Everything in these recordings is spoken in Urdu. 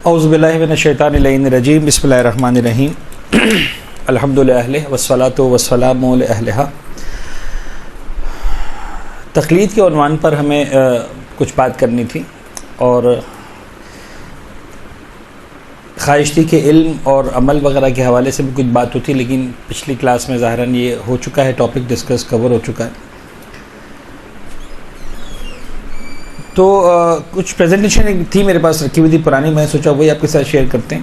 اعوذ باللہ من الشیطان الرجیم بسم اللہ الرحمن الرحیم الحمد للہ والصلاۃ والسلام علی اہلہا۔ تقلید کے عنوان پر ہمیں کچھ بات کرنی تھی اور خواہش تھی کہ علم اور عمل وغیرہ کے حوالے سے بھی کچھ بات ہوتی، لیکن پچھلی کلاس میں ظاہراً یہ ہو چکا ہے، ٹاپک ڈسکس کور ہو چکا ہے۔ تو کچھ پریزنٹیشن تھی میرے پاس رکھی ہوئی تھی پرانی، میں نے سوچا وہی آپ کے ساتھ شیئر کرتے ہیں،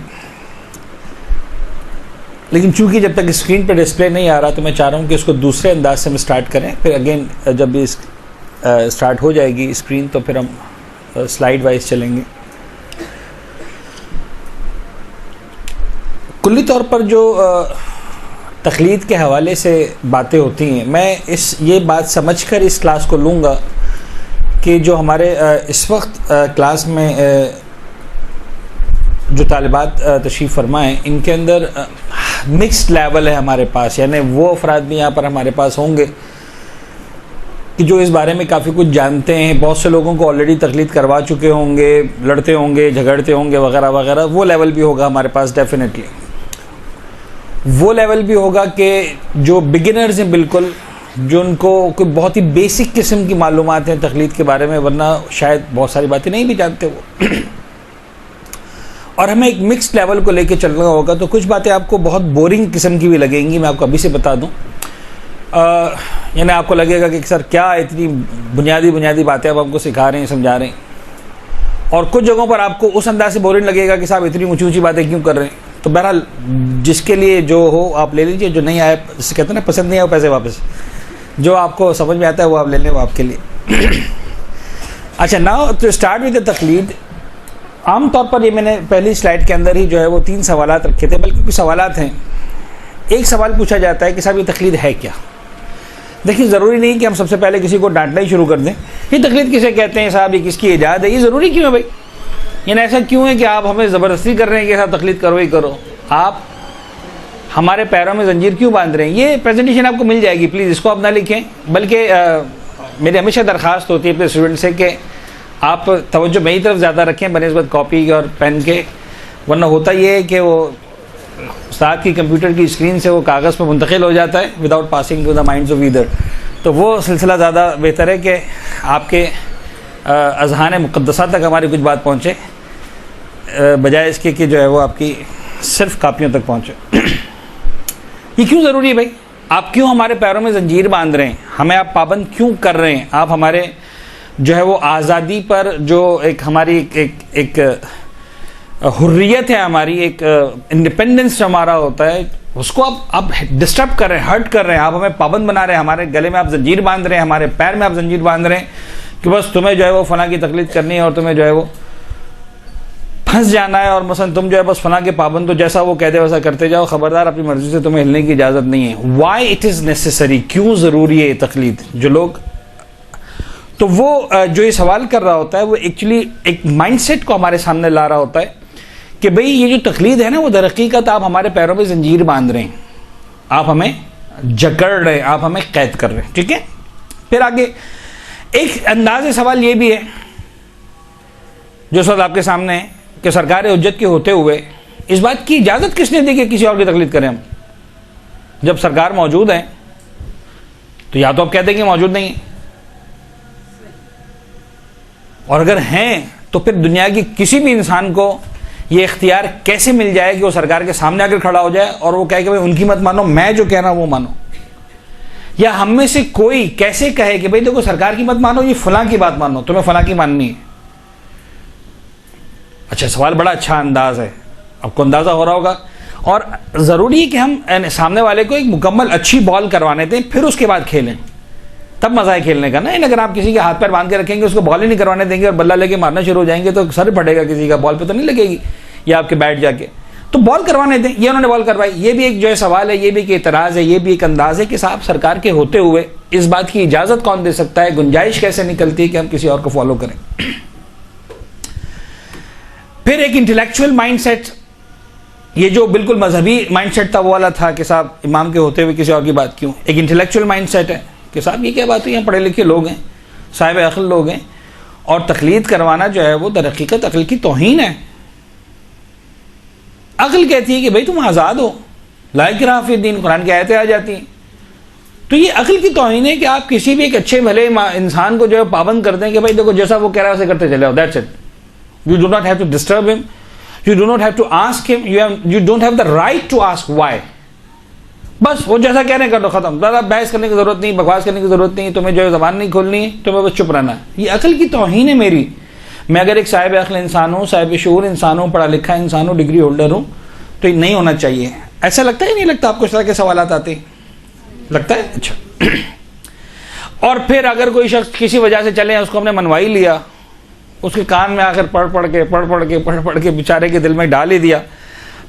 لیکن چونکہ جب تک اسکرین پہ ڈسپلے نہیں آ رہا تو میں چاہ رہا ہوں کہ اس کو دوسرے انداز سے ہم اسٹارٹ کریں، پھر اگین جب بھی اسٹارٹ ہو جائے گی اسکرین تو پھر ہم سلائیڈ وائز چلیں گے۔ کلی طور پر جو تقلید کے حوالے سے باتیں ہوتی ہیں، میں یہ بات سمجھ کر اس کلاس کو لوں گا کہ جو ہمارے اس وقت کلاس میں جو طالبات تشریف فرمائیں، ان کے اندر مکسڈ لیول ہے ہمارے پاس، یعنی وہ افراد بھی یہاں پر ہمارے پاس ہوں گے کہ جو اس بارے میں کافی کچھ جانتے ہیں، بہت سے لوگوں کو آلریڈی تقلید کروا چکے ہوں گے، لڑتے ہوں گے، جھگڑتے ہوں گے وغیرہ وغیرہ، وہ لیول بھی ہوگا ہمارے پاس ڈیفینیٹلی۔ وہ لیول بھی ہوگا کہ جو بگنرز ہیں بالکل، جو ان کو کوئی بہت ہی بیسک قسم کی معلومات ہیں تقلید کے بارے میں، ورنہ شاید بہت ساری باتیں نہیں بھی جانتے وہ، اور ہمیں ایک مکسڈ لیول کو لے کے چلنا ہوگا۔ تو کچھ باتیں آپ کو بہت بورنگ قسم کی بھی لگیں گی، میں آپ کو ابھی سے بتا دوں، یعنی آپ کو لگے گا کہ سر کیا اتنی بنیادی باتیں اب ہم کو سکھا رہے ہیں، سمجھا رہے ہیں، اور کچھ جگہوں پر آپ کو اس انداز سے بورنگ لگے گا کہ صاحب اتنی اونچی باتیں کیوں کر رہے ہیں۔ تو بہرحال جس کے لیے جو ہو آپ لے لیجئے، جو نہیں آئے جسے کہتے ہیں نا پسند نہیں آئے پیسے واپس، جو آپ کو سمجھ میں آتا ہے وہ آپ لے لیں، وہ آپ کے لیے۔ اچھا، now to start with the تقلید۔ عام طور پر یہ میں نے پہلی سلائڈ کے اندر ہی جو ہے وہ 3 سوالات رکھے تھے، بلکہ کچھ سوالات ہیں۔ ایک سوال پوچھا جاتا ہے کہ صاحب یہ تقلید ہے کیا؟ دیکھیں، ضروری نہیں کہ ہم سب سے پہلے کسی کو ڈانٹنا ہی شروع کر دیں، یہ تقلید کسے کہتے ہیں صاحب، یہ کس کی ایجاد ہے، یہ ضروری کیوں ہے بھائی؟ یعنی ایسا کیوں ہے کہ آپ ہمیں زبردستی کر رہے ہیں کہ صاحب تقلید کرو ہی کرو؟ آپ ہمارے پیروں میں زنجیر کیوں باندھ رہے ہیں؟ یہ پریزنٹیشن آپ کو مل جائے گی، پلیز اس کو آپ نہ لکھیں، بلکہ میری ہمیشہ درخواست ہوتی ہے اپنے اسٹوڈنٹ سے کہ آپ توجہ میری طرف زیادہ رکھیں بنسبت کاپی اور پین کے، ورنہ ہوتا یہ ہے کہ وہ استاد کی کمپیوٹر کی اسکرین سے وہ کاغذ پہ منتقل ہو جاتا ہے without passing to the minds of either. تو وہ سلسلہ زیادہ بہتر ہے کہ آپ کے اذہان مقدسہ تک ہماری کچھ بات پہنچے، بجائے اس کے کہ جو ہے وہ آپ کی صرف کاپیوں تک پہنچے۔ یہ کیوں ضروری ہے بھائی؟ آپ کیوں ہمارے پیروں میں زنجیر باندھ رہے ہیں؟ ہمیں آپ پابند کیوں کر رہے ہیں؟ آپ ہمارے جو ہے وہ آزادی پر جو ایک ہماری ایک حریت ہے، ہماری ایک انڈیپینڈنس جو ہمارا ہوتا ہے، اس کو آپ ڈسٹرب کر رہے ہیں، ہرٹ کر رہے ہیں، آپ ہمیں پابند بنا رہے ہیں، ہمارے گلے میں آپ زنجیر باندھ رہے ہیں، ہمارے پیر میں آپ زنجیر باندھ رہے ہیں کہ بس تمہیں جو ہے وہ فلاں کی تقلید کرنی ہے اور تمہیں جو ہے وہ پھنس جانا ہے، اور مثلا تم جو ہے بس فلاں کے پابند، تو جیسا وہ کہتے ویسا کرتے جاؤ، خبردار اپنی مرضی سے تمہیں ہلنے کی اجازت نہیں ہے۔ وائی اٹ از نیسیسری، کیوں ضروری ہے یہ تقلید؟ جو لوگ تو وہ جو یہ سوال کر رہا ہوتا ہے وہ ایکچولی ایک مائنڈ سیٹ کو ہمارے سامنے لا رہا ہوتا ہے کہ بھئی یہ جو تقلید ہے نا، وہ در حقیقت آپ ہمارے پیروں میں زنجیر باندھ رہے ہیں، آپ ہمیں جکڑ رہے ہیں، آپ ہمیں قید کر رہے ہیں، ٹھیک ہے؟ پھر آگے ایک انداز سوال یہ بھی ہے جو سوال آپ کے سامنے ہے کہ سرکار حجت کے ہوتے ہوئے اس بات کی اجازت کس نے دی کہ کسی اور کی تقلید کریں ہم؟ جب سرکار موجود ہیں تو یا تو آپ کہتے ہیں کہ موجود نہیں ہیں، اور اگر ہیں تو پھر دنیا کی کسی بھی انسان کو یہ اختیار کیسے مل جائے کہ وہ سرکار کے سامنے آ کر کھڑا ہو جائے اور وہ کہے کہ بھائی ان کی مت مانو، میں جو کہہ رہا ہوں وہ مانو؟ یا ہم میں سے کوئی کیسے کہے کہ بھائی دیکھو سرکار کی مت مانو، یہ فلاں کی بات مانو، تمہیں فلاں کی ماننی ہے؟ اچھا، سوال بڑا اچھا انداز ہے، آپ کو اندازہ ہو رہا ہوگا، اور ضروری ہے کہ ہم سامنے والے کو ایک مکمل اچھی بال کروانے دیں، پھر اس کے بعد کھیلیں، تب مزہ ہے کھیلنے کا نا۔ اگر آپ کسی کے ہاتھ پیر باندھ کے رکھیں گے، اس کو بال ہی نہیں کروانے دیں گے اور بلہ لے کے مارنا شروع ہو جائیں گے تو سر پھٹے گا کسی کا، بال پہ تو نہیں لگے گی، یا آپ کے بیٹھ جا کے، تو بال کروانے دیں۔ یہ انہوں نے بال کروائی، یہ بھی ایک جو ہے سوال ہے، یہ بھی ایک اعتراض ہے، یہ بھی ایک انداز ہے کہ صاحب سرکار کے ہوتے ہوئے اس بات کی اجازت کون دے سکتا ہے؟ گنجائش کیسے نکلتی ہے کہ ہم کسی اور کو فالو کریں؟ پھر ایک انٹلیکچوئل مائنڈ سیٹ، یہ جو بالکل مذہبی مائنڈ سیٹ تھا وہ والا تھا کہ صاحب امام کے ہوتے ہوئے کسی اور کی بات کیوں؟ ایک انٹلیکچوئل مائنڈ سیٹ ہے کہ صاحب یہ کیا بات ہے، یہاں پڑھے لکھے لوگ ہیں، صاحب عقل لوگ ہیں، اور تقلید کروانا جو ہے وہ در حقیقت عقل کی توہین ہے، عقل کہتی ہے کہ بھائی تم آزاد ہو، لا اکراہ فی الدین، قرآن کی آیتیں آ جاتی ہیں. تو یہ عقل کی توہین ہے کہ آپ کسی بھی ایک اچھے بھلے انسان کو جو ہے پابند کرتے ہیں کہ بھائی دیکھو جیسا وہ کہہ رہا ہے اسے کرتے چلے جاؤ. That's it. You do not have to disturb him, you do not have to ask him, you don't have the right to ask why. بس وہ جیسا کہہ رہے ہیں کر لو، ختم. زیادہ بحث کرنے کی ضرورت نہیں، بکواس کرنے کی ضرورت نہیں، تمہیں جو ہے زبان نہیں کھولنی ہے، تمہیں بس چپ رہنا ہے. یہ عقل کی توہین ہے میری. میں اگر ایک صاحب عقل انسان ہوں، صاحب شعور انسان ہوں، پڑھا لکھا انسان ہوں، ڈگری ہولڈر ہوں، تو یہ نہیں ہونا چاہیے. ایسا لگتا ہے نہیں لگتا آپ کو اس طرح کے سوالات آتے ہیں؟ لگتا ہے. اچھا. اور پھر اگر کوئی شخص کسی وجہ سے چلے، اس کو ہم نے منوائی لیا، اس کے کان میں آ کر پڑھ کے بیچارے کے دل میں ڈال ہی دیا،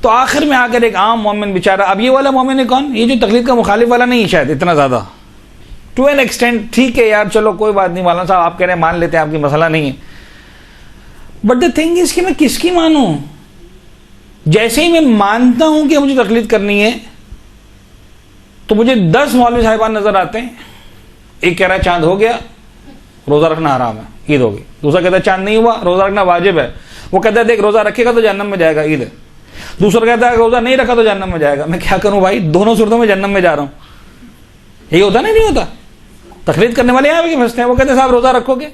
تو آخر میں آ کر ایک عام مومن بیچارہ، اب یہ والا مومن ہے کون؟ یہ جو تقلید کا مخالف والا نہیں شاید اتنا زیادہ، ٹو این ایکسٹینٹ. ٹھیک ہے یار چلو کوئی بات نہیں، مولانا صاحب آپ کہہ رہے ہیں مان لیتے ہیں، آپ کی مسئلہ نہیں ہے. بٹ دا تھنگ از کہ میں کس کی مانوں؟ جیسے ہی میں مانتا ہوں کہ مجھے تقلید کرنی ہے تو مجھے 10 مولوی صاحبان نظر آتے ہیں. ایک کہہ رہا ہے چاند ہو گیا، روزہ رکھنا حرام ہے، عید ہوگی. دوسرا کہتا ہے چاند نہیں ہوا، روزہ رکھنا واجب ہے. وہ کہتا ہے دیکھ روزہ رکھے گا تو جہنم میں جائے گا، عید ہے. دوسرا کہتا ہے روزہ نہیں رکھا تو جہنم میں جائے گا. میں کیا کروں بھائی؟ دونوں صورتوں میں جہنم میں جا رہا ہوں. یہی ہوتا نہیں ہوتا. تقلید کرنے والے یہاں بھی پھنستے ہیں. وہ کہتے ہیں صاحب روزہ رکھو گے،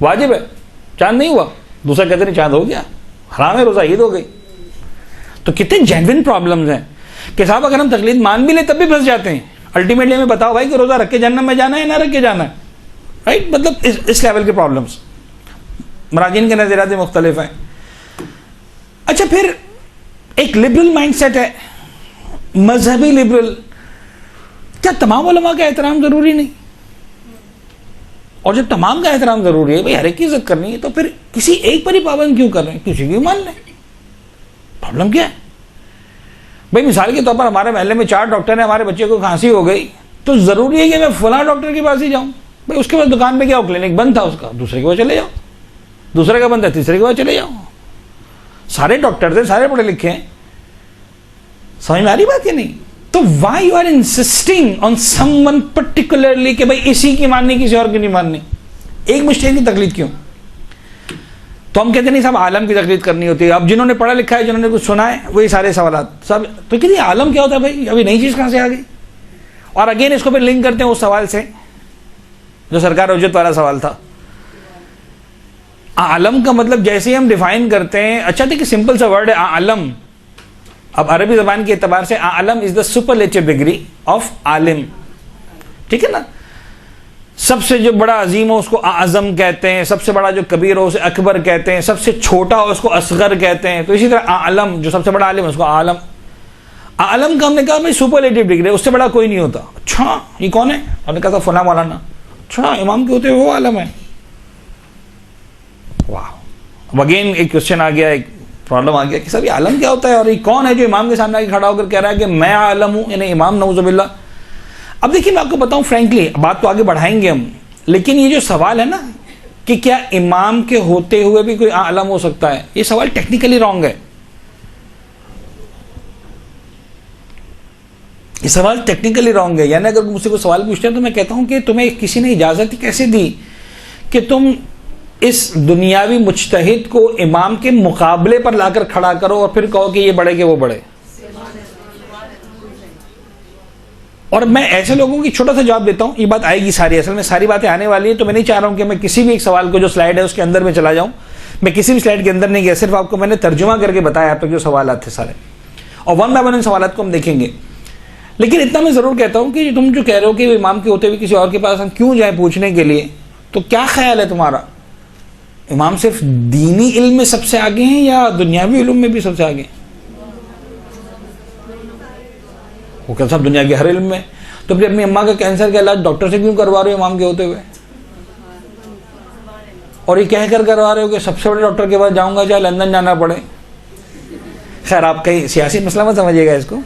واجب ہے، چاند نہیں ہوا. دوسرا کہتے ہیں چاند ہو گیا، حرام ہے، روزہ عید ہو گئی. تو کتنے جینوئن پرابلمز ہیں کہ صاحب اگر ہم تقلید مان بھی لیں تب بھی پھنس جاتے ہیں. الٹیمیٹلی ہمیں بتاؤ بھائی کہ روزہ رکھ کے جہنم میں جانا ہے نہ رکھ کے جانا ہے. رائٹ؟ مطلب اس لیول کے پرابلمس. مراجعین کے نظریات مختلف ہیں. اچھا پھر ایک لبرل مائنڈ سیٹ ہے، مذہبی لبرل. کیا تمام علماء کا احترام ضروری نہیں؟ اور جب تمام کا احترام ضروری ہے، بھائی ہر ایک کی عزت کرنی ہے، تو پھر کسی ایک پر ہی پابند کیوں کر رہے ہیں؟ کسی کی مان لیں. پرابلم کیا ہے بھائی؟ مثال کے طور پر ہمارے محلے میں 4 ڈاکٹر ہیں، ہمارے بچے کو کھانسی ہو گئی تو ضروری ہے کہ میں فلاں ڈاکٹر کے پاس ہی جاؤں؟ بھائی اس کے بعد دکان پہ کیا ہو، کلینک بند تھا اس کا، دوسرے کے پاس چلے جاؤ. دوسرے کا بند ہے، تیسرے کے پاس چلے جاؤ. سارے ڈاکٹر تھے، سارے پڑھے لکھے ہیں. سمجھ میں آ رہی بات کہ نہیں؟ تو why you are insisting on someone particularly کہ بھائی اسی کی ماننی، کسی اور کی نہیں ماننی؟ ایک مجتہد کی تقلید کیوں؟ تو ہم کہتے نہیں صاحب عالم کی تقلید کرنی ہوتی ہے. اب جنہوں نے پڑھا لکھا ہے، جنہوں نے کچھ سنا ہے، وہی سارے سوالات سب. تو کہتے ہیں عالم کیا ہوتا ہے بھائی؟ ابھی نئی چیز کہاں سے آ گئی؟ اور اگین اس کو پھر لنک کرتے ہیں اس سوال سے جو سرکار اجت والا سوال تھا. عالم کا مطلب جیسے ہی ہم ڈیفائن کرتے ہیں، اچھا ٹھیک ہے سمپل سا ورڈ ہے عالم. اب عربی زبان کے اعتبار سے عالم از دا سپرلیٹو ڈگری آف عالم. ٹھیک ہے نا؟ سب سے جو بڑا عظیم ہو اس کو اعظم کہتے ہیں، سب سے بڑا جو کبیر ہو اسے اکبر کہتے ہیں، سب سے چھوٹا ہو اس کو اصغر کہتے ہیں. تو اسی طرح عالم جو سب سے بڑا عالم ہے اس کو عالم. عالم کا ہم نے کہا بھائی سپرلیٹو ڈگری، اس سے بڑا کوئی نہیں ہوتا. اچھا یہ کون ہے؟ ہم نے کہا تھا فلاں مولانا. اچھا امام کے ہوتے ہوئے وہ عالم ہے. واہ. اب اگین ایک کوشچن آ گیا، ایک پرابلم آ گیا کہ صاحب یہ عالم کیا ہوتا ہے، اور یہ کون ہے جو امام کے سامنے آ کے کھڑا ہو کر کہہ رہا ہے کہ میں عالم ہوں، یعنی امام نعوذ باللہ. اب دیکھیے میں آپ کو بتاؤں فرینکلی، بات تو آگے بڑھائیں گے ہم، لیکن یہ جو سوال ہے نا کہ کیا امام کے ہوتے ہوئے بھی کوئی عالم ہو سکتا ہے، یہ سوال ٹیکنیکلی رانگ ہے. یہ سوال ٹیکنیکلی رانگ ہے. یعنی اگر مجھ سے کوئی سوال پوچھتے ہیں تو میں کہتا ہوں کہ تمہیں کسی نے اجازت کیسے دی کہ تم اس دنیاوی مجتہد کو امام کے مقابلے پر لا کر کھڑا کرو اور پھر کہو کہ یہ بڑے کہ وہ بڑے. اور میں ایسے لوگوں کی چھوٹا سا جواب دیتا ہوں، یہ بات آئے گی ساری، اصل میں ساری باتیں آنے والی ہیں. تو میں نہیں چاہ رہا ہوں کہ میں کسی بھی ایک سوال کو جو سلائیڈ ہے اس کے اندر میں چلا جاؤں. میں کسی بھی سلائیڈ کے اندر نہیں گیا، صرف آپ کو میں نے ترجمہ کر کے بتایا آپ تک جو سوالات تھے سارے، اور ون بائی ون ان سوالات کو ہم دیکھیں گے. لیکن اتنا میں ضرور کہتا ہوں کہ تم جو کہہ رہے ہو کہ امام کے ہوتے ہوئے کسی اور کے پاس ہم کیوں جائیں پوچھنے کے لیے، تو کیا خیال ہے تمہارا؟ امام صرف دینی علم میں سب سے آگے ہیں یا دنیاوی علم میں بھی سب سے آگے ہیں؟ وہ کہ سب دنیا کے ہر علم میں. تو پھر اپنی اماں کا کینسر کا علاج ڈاکٹر سے کیوں کروا رہے ہو امام کے ہوتے ہوئے؟ اور یہ کہہ کر کروا رہے ہو کہ سب سے بڑے ڈاکٹر کے پاس جاؤں گا چاہے لندن جانا پڑے. خیر آپ کہیں سیاسی مسئلہ مت سمجھیے گا اس کو،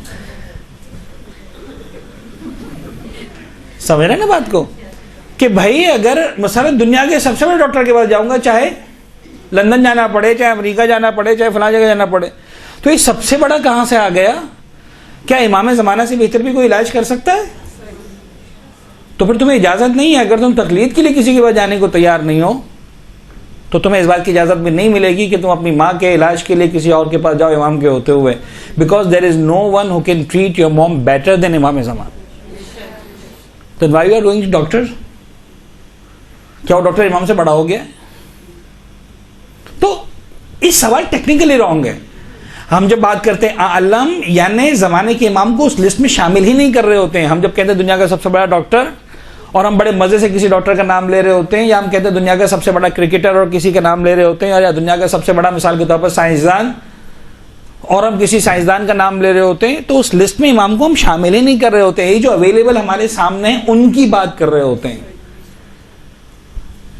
سمجھ رہے ہیں نا بات کو، کہ بھائی اگر مثلا دنیا کے سب سے بڑے ڈاکٹر کے پاس جاؤں گا چاہے لندن جانا پڑے، چاہے امریکہ جانا پڑے، چاہے فلاں جگہ جانا پڑے، تو یہ سب سے بڑا کہاں سے آ گیا؟ کیا امام زمانہ سے بہتر بھی کوئی علاج کر سکتا ہے؟ تو پھر تمہیں اجازت نہیں ہے، اگر تم تقلید کے لیے کسی کے پاس جانے کو تیار نہیں ہو تو تمہیں اس بات کی اجازت بھی نہیں ملے گی کہ تم اپنی ماں کے علاج کے لیے کسی اور کے پاس جاؤ امام کے ہوتے ہوئے, because there is no one who can treat your mom better than امام زمان. Then why you are going to doctor? کیا وہ ڈاکٹر امام سے بڑا ہو گیا؟ تو اس سوال ٹیکنیکلی رانگ ہے. ہم جب بات کرتے ہیں عالم یعنی زمانے کے امام کو اس لسٹ میں شامل ہی نہیں کر رہے ہوتے ہیں. ہم جب کہتے ہیں دنیا کا سب سے بڑا ڈاکٹر اور ہم بڑے مزے سے کسی ڈاکٹر کا نام لے رہے ہوتے ہیں, یا ہم کہتے ہیں دنیا کا سب سے بڑا کرکٹر اور کسی کا نام لے رہے ہوتے ہیں, یا دنیا کا سب سے بڑا مثال کے طور پر سائنسدان اور ہم کسی سائنسدان کا نام لے رہے ہوتے ہیں, تو اس لسٹ میں امام کو ہم شامل ہی نہیں کر رہے ہوتے ہیں. یہ جو اویلیبل ہمارے سامنے ہیں ان کی بات کر رہے ہوتے ہیں.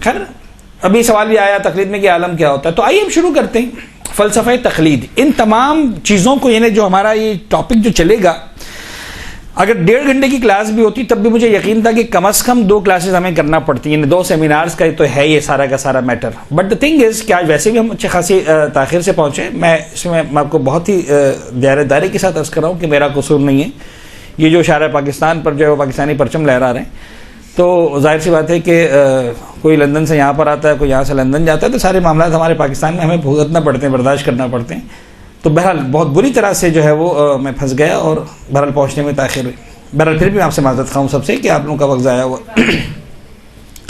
خیر, ابھی سوال بھی آیا تقلید میں کہ عالم کیا ہوتا ہے, تو آئیے ہم شروع کرتے ہیں. فلسفہ تقلید, ان تمام چیزوں کو یعنی جو ہمارا یہ ٹاپک جو چلے گا, اگر 1.5 گھنٹے کی کلاس بھی ہوتی تب بھی مجھے یقین تھا کہ کم از کم 2 کلاسز ہمیں کرنا پڑتی ہیں, یعنی 2 سیمینارز کا تو ہے یہ سارا کا سارا matter. But the thing is کہ آج ویسے بھی ہم اچھی خاصی تاخیر سے پہنچے. میں اس میں آپ کو بہت ہی دائرے کے ساتھ عرض کر رہا ہوں کہ میرا قصور نہیں ہے. یہ جو شارع پاکستان پر جو ہے وہ پاکستانی پرچم لہرا رہے ہیں, تو ظاہر سی بات ہے کہ کوئی لندن سے یہاں پر آتا ہے, کوئی یہاں سے لندن جاتا ہے, تو سارے معاملات ہمارے پاکستان میں ہمیں بھگتنا پڑتے ہیں, برداشت کرنا پڑتے ہیں. تو بہرحال بہت بری طرح سے جو ہے وہ میں پھنس گیا اور بہرحال پہنچنے میں تاخیر ہوئی. بہرحال پھر بھی میں آپ سے معذرت خواہوں سب سے کہ آپ لوگوں کا وقت ضائع ہوا.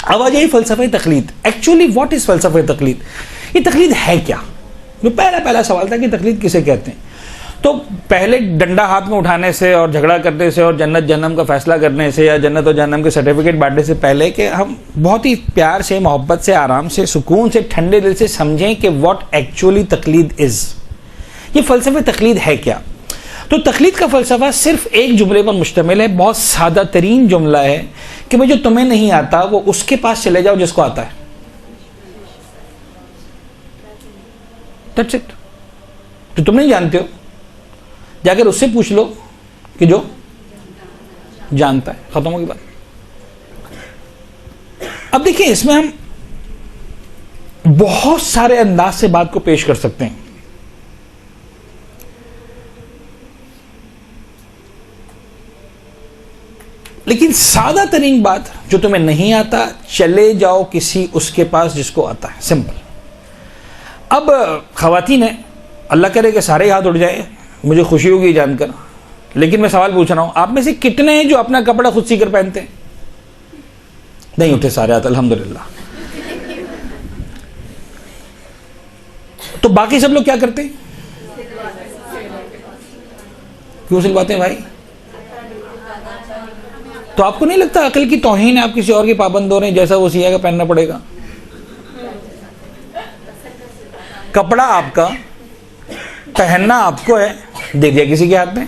اب آ جائیے فلسفہ تقلید. ایکچولی واٹ از فلسفہ تقلید؟ یہ تقلید ہے کیا؟ جو پہلا سوال تھا کہ تقلید کسے کہتے ہیں. تو پہلے ڈنڈا ہاتھ میں اٹھانے سے اور جھگڑا کرنے سے اور جنت جہنم کا فیصلہ کرنے سے یا جنت اور جہنم کے سرٹیفکیٹ بانٹنے سے پہلے کہ ہم بہت ہی پیار سے, محبت سے, آرام سے, سکون سے, ٹھنڈے دل سے سمجھیں کہ واٹ ایکچولی تقلید از. یہ فلسفہ تقلید ہے کیا؟ تو تقلید کا فلسفہ صرف ایک جملے پر مشتمل ہے, بہت سادہ ترین جملہ ہے کہ جو تمہیں نہیں آتا وہ اس کے پاس چلے جاؤ جس کو آتا ہے. That's it. جو تم نہیں جانتے ہو جا کر اس سے پوچھ لو کہ جو جانتا ہے. ختم ہوگی بات. اب دیکھیں اس میں ہم بہت سارے انداز سے بات کو پیش کر سکتے ہیں. لیکن سادہ ترین بات, جو تمہیں نہیں آتا چلے جاؤ کسی اس کے پاس جس کو آتا ہے. سمپل. اب خواتین ہیں, اللہ کرے کہ سارے ہاتھ اٹھ جائے, مجھے خوشی ہوگی جان کر, لیکن میں سوال پوچھ رہا ہوں, آپ میں سے کتنے ہیں جو اپنا کپڑا خود سی کر پہنتے ہیں؟ نہیں اٹھے سارے ہاتھ, الحمدللہ. تو باقی سب لوگ کیا کرتے ہیں؟ کیوں سلواتے ہیں بھائی؟ تو آپ کو نہیں لگتا عقل کی توہین ہے, آپ کسی اور کے پابند ہو رہے ہیں, جیسا وہ سیا کا پہننا پڑے گا؟ کپڑا آپ کا, پہننا آپ کو ہے, دے دیا کسی کے ہاتھ میں,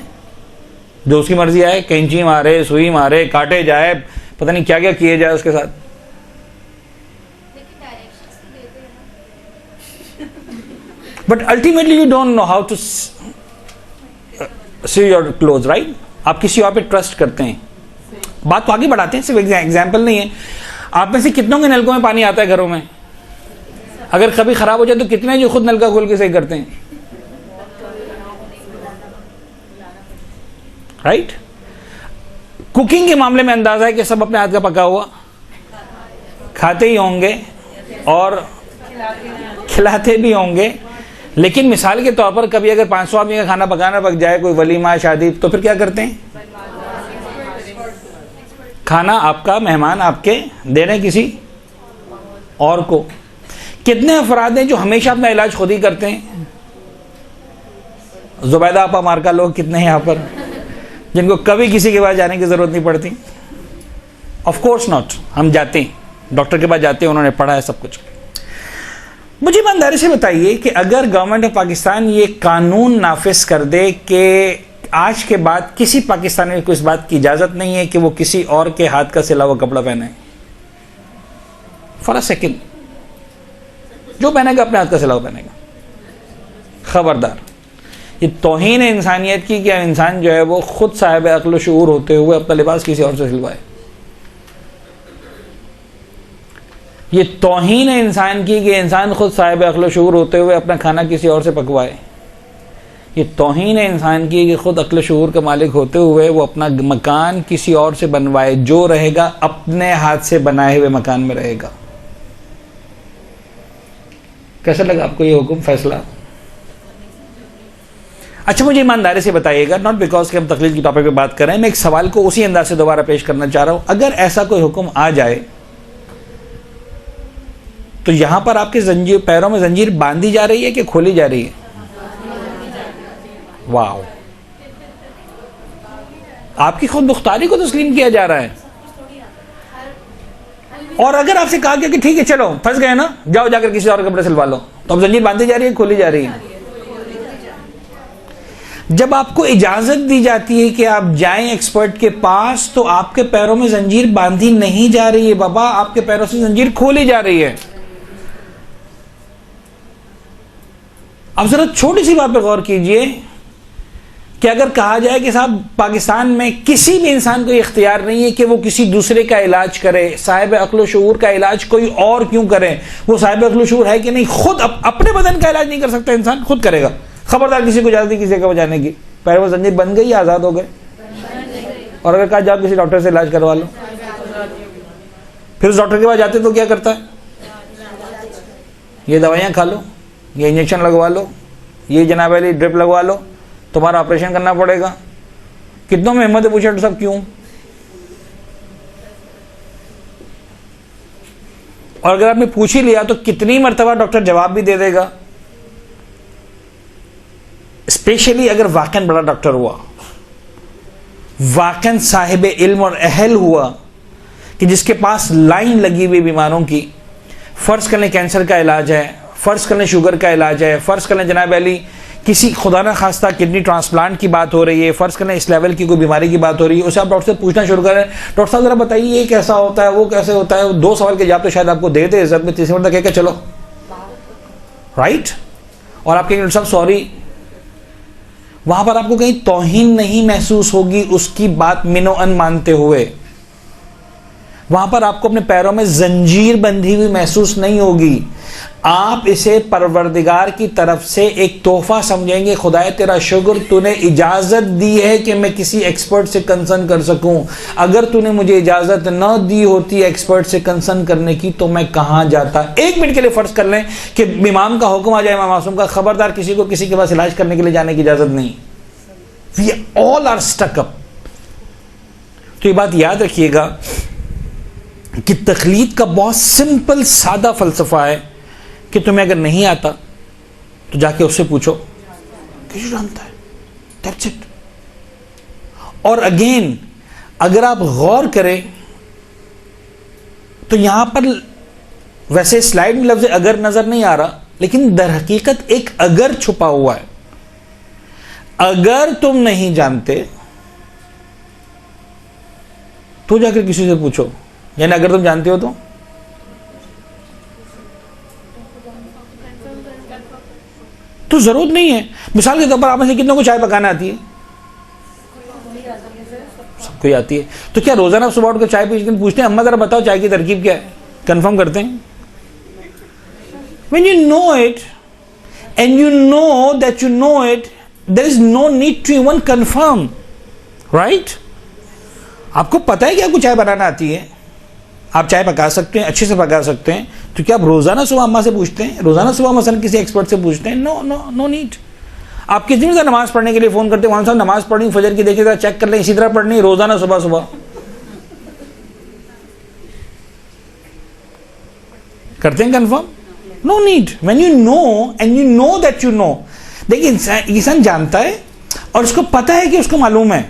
جو اس کی مرضی آئے, کینچی مارے, سوئی مارے, کاٹے جائے, پتہ نہیں کیا کیا کیے جائے اس کے ساتھ. But ultimately you don't know how to see your clothes, right? آپ کسی اور پہ ٹرسٹ کرتے ہیں. بات تو آگے بڑھاتے ہیں, صرف ایگزامپل نہیں ہے. آپ میں سے کتنوں کے نلکوں میں پانی آتا ہے گھروں میں؟ اگر کبھی خراب ہو جائے تو کتنے جو خود نلکا کھول کے صحیح کرتے ہیں؟ رائٹ. کوکنگ کے معاملے میں اندازہ ہے کہ سب اپنے ہاتھ کا پکا ہوا کھاتے ہی ہوں گے اور کھلاتے بھی ہوں گے. لیکن مثال کے طور پر کبھی اگر 500 آدمی کا کھانا پکانا پک جائے, کوئی ولیمہ شادی, تو پھر کیا کرتے ہیں؟ کھانا آپ کا, مہمان آپ کے, دے رہے کسی اور کو. کتنے افراد ہیں جو ہمیشہ اپنا علاج خود ہی کرتے ہیں؟ زبیدہ آپا مارکا لوگ کتنے ہیں یہاں پر جن کو کبھی کسی کے پاس جانے کی ضرورت نہیں پڑتی؟ Of course not. ہم جاتے ہیں, ڈاکٹر کے پاس جاتے ہیں, انہوں نے پڑھا ہے سب کچھ. مجھے ایمانداری سے بتائیے کہ اگر گورنمنٹ آف پاکستان یہ قانون نافذ کر دے کہ آج کے بعد کسی پاکستانی کو اس بات کی اجازت نہیں ہے کہ وہ کسی اور کے ہاتھ کا سلا ہوا کپڑا پہنے, فار اے سیکنڈ, جو پہنے گا اپنے ہاتھ کا سلا ہوا پہنے گا, خبردار. یہ توہین ہے انسانیت کی کہ انسان جو ہے وہ خود صاحب عقل و شعور ہوتے ہوئے اپنا لباس کسی اور سے سلوائے. یہ توہین ہے انسان کی کہ انسان خود صاحب عقل و شعور ہوتے ہوئے اپنا کھانا کسی اور سے پکوائے. یہ توہین ہے انسان کی کہ خود عقل و شعور کا مالک ہوتے ہوئے وہ اپنا مکان کسی اور سے بنوائے. جو رہے گا اپنے ہاتھ سے بنائے ہوئے مکان میں رہے گا. کیسا لگا آپ کو یہ حکم فیصلہ؟ اچھا مجھے ایمانداری سے بتائیے گا، ناٹ بیکاز کہ ہم تقلید کی ٹاپک پہ بات کر رہے ہیں، میں ایک سوال کو اسی انداز سے دوبارہ پیش کرنا چاہ رہا ہوں. اگر ایسا کوئی حکم آ جائے تو یہاں پر آپ کے زنجیر، پیروں میں زنجیر باندھی جا رہی ہے کہ کھولی جا رہی ہے؟ واو، آپ کی خود مختاری کو تسلیم کیا جا رہا ہے. اور اگر آپ سے کہا گیا کہ ٹھیک ہے چلو پھنس گئے نا، جاؤ جا کر کسی اور کپڑے سلوا لو، تو اب زنجیر باندھی جا رہی ہے کھولی جا رہی ہے؟ جب آپ کو اجازت دی جاتی ہے کہ آپ جائیں ایکسپرٹ کے پاس تو آپ کے پیروں میں زنجیر باندھی نہیں جا رہی ہے بابا، آپ کے پیروں سے زنجیر کھولی جا رہی ہے. اب ذرا چھوٹی سی بات پہ غور کیجئے کہ اگر کہا جائے کہ صاحب پاکستان میں کسی بھی انسان کو یہ اختیار نہیں ہے کہ وہ کسی دوسرے کا علاج کرے، صاحب عقل و شعور کا علاج کوئی اور کیوں کرے؟ وہ صاحب عقل و شعور ہے کہ نہیں؟ خود اپنے بدن کا علاج نہیں کر سکتا انسان، خود کرے گا. خبردار کسی کو اجازت نہیں کسی کا بجانے کی. پیروں میں زنجیر بن گئی، آزاد ہو گئے. اور اگر کہا جاؤ کسی ڈاکٹر سے علاج کروا لو، پھر اس ڈاکٹر کے پاس جاتے تو کیا کرتا ہے؟ یہ دوائیاں کھا لو، یہ انجیکشن لگوا لو، یہ جناب علی ڈرپ لگوا لو، تمہارا آپریشن کرنا پڑے گا. کتنوں میں ہمت پوچھا تو سب کیوں؟ اور اگر آپ نے پوچھ ہی لیا تو کتنی مرتبہ ڈاکٹر جواب بھی دے دے گا، اسپیشلی اگر واقعاً بڑا ڈاکٹر ہوا، واقعاً صاحب علم اور اہل ہوا کہ جس کے پاس لائن لگی ہوئی بیماروں کی. فرض کر لیں کینسر کا علاج ہے، فرض کر لیں شوگر کا علاج ہے، فرض کر لیں جناب علی کسی خدا نہ خواستہ کڈنی ٹرانسپلانٹ کی بات ہو رہی ہے، فرض کریں اس لیول کی کوئی بیماری کی بات ہو رہی ہے. اسے آپ ڈاکٹر سے پوچھنا شروع کریں، ڈاکٹر صاحب ذرا بتائیے یہ کیسا ہوتا ہے، وہ کیسے ہوتا ہے. 2 سوال کے جواب تو شاید آپ کو دے دے عزت میں، تیسرے مرتبہ کہہ کے چلو رائٹ. اور آپ کہیں صاحب سوری، وہاں پر آپ کو کہیں توہین نہیں محسوس ہوگی اس کی بات من و ان مانتے ہوئے. وہاں پر آپ کو اپنے پیروں میں زنجیر بندھی ہوئی محسوس نہیں ہوگی. آپ اسے پروردگار کی طرف سے ایک تحفہ سمجھیں گے. خدائے تیرا شکر تو نے اجازت دی ہے کہ میں کسی ایکسپرٹ سے کنسرن کر سکوں. اگر تو نے مجھے اجازت نہ دی ہوتی ایکسپرٹ سے کنسرن کرنے کی تو میں کہاں جاتا. 1 منٹ کے لیے فرض کر لیں کہ امام کا حکم آ جائے، امام معصوم کا، خبردار کسی کو کسی کے پاس علاج کرنے کے لیے جانے کی اجازت نہیں. We all are stuck up. تو یہ بات یاد رکھیے گا کہ تقلید کا بہت سمپل سادہ فلسفہ ہے کہ تمہیں اگر نہیں آتا تو جا کے اس سے پوچھو کہ جو جانتا ہے. That's it. اور اگین اگر آپ غور کریں تو یہاں پر ویسے سلائیڈ میں لفظ اگر نظر نہیں آ رہا، لیکن در حقیقت ایک اگر چھپا ہوا ہے. اگر تم نہیں جانتے تو جا کر کسی سے پوچھو، یعنی اگر تم جانتے ہو تو ضرورت نہیں ہے. مثال کے طور پر آپ میں سے کتنوں کو چائے پکانا آتی ہے؟ سب کو ہی آتی ہے. تو کیا روزانہ صبح اٹھ کر چائے پوچھتے ہیں اما ذرا بتاؤ چائے کی ترکیب کیا ہے؟ کنفرم کرتے ہیں. When you know it and you know that you know it, there is no need to even confirm, right? آپ کو پتا ہے کہ آپ کو چائے بنانا آتی ہے، آپ چائے پکا سکتے ہیں، اچھے سے پکا سکتے ہیں، تو کیا آپ روزانہ صبح اماں سے پوچھتے ہیں؟ روزانہ صبح مثلا کسی ایکسپرٹ سے پوچھتے ہیں؟ No need. آپ کتنی دن سے نماز پڑھنے کے لیے فون کرتے ہیں، وہاں صاحب نماز پڑھنی فجر کی دیکھیے ذرا چیک کر لیں، اسی طرح پڑھنی روزانہ صبح کرتے ہیں confirm? No need. When you know and you know that you know. دیکھیے انسان جانتا ہے اور اس کو پتا ہے کہ اس کو معلوم ہے،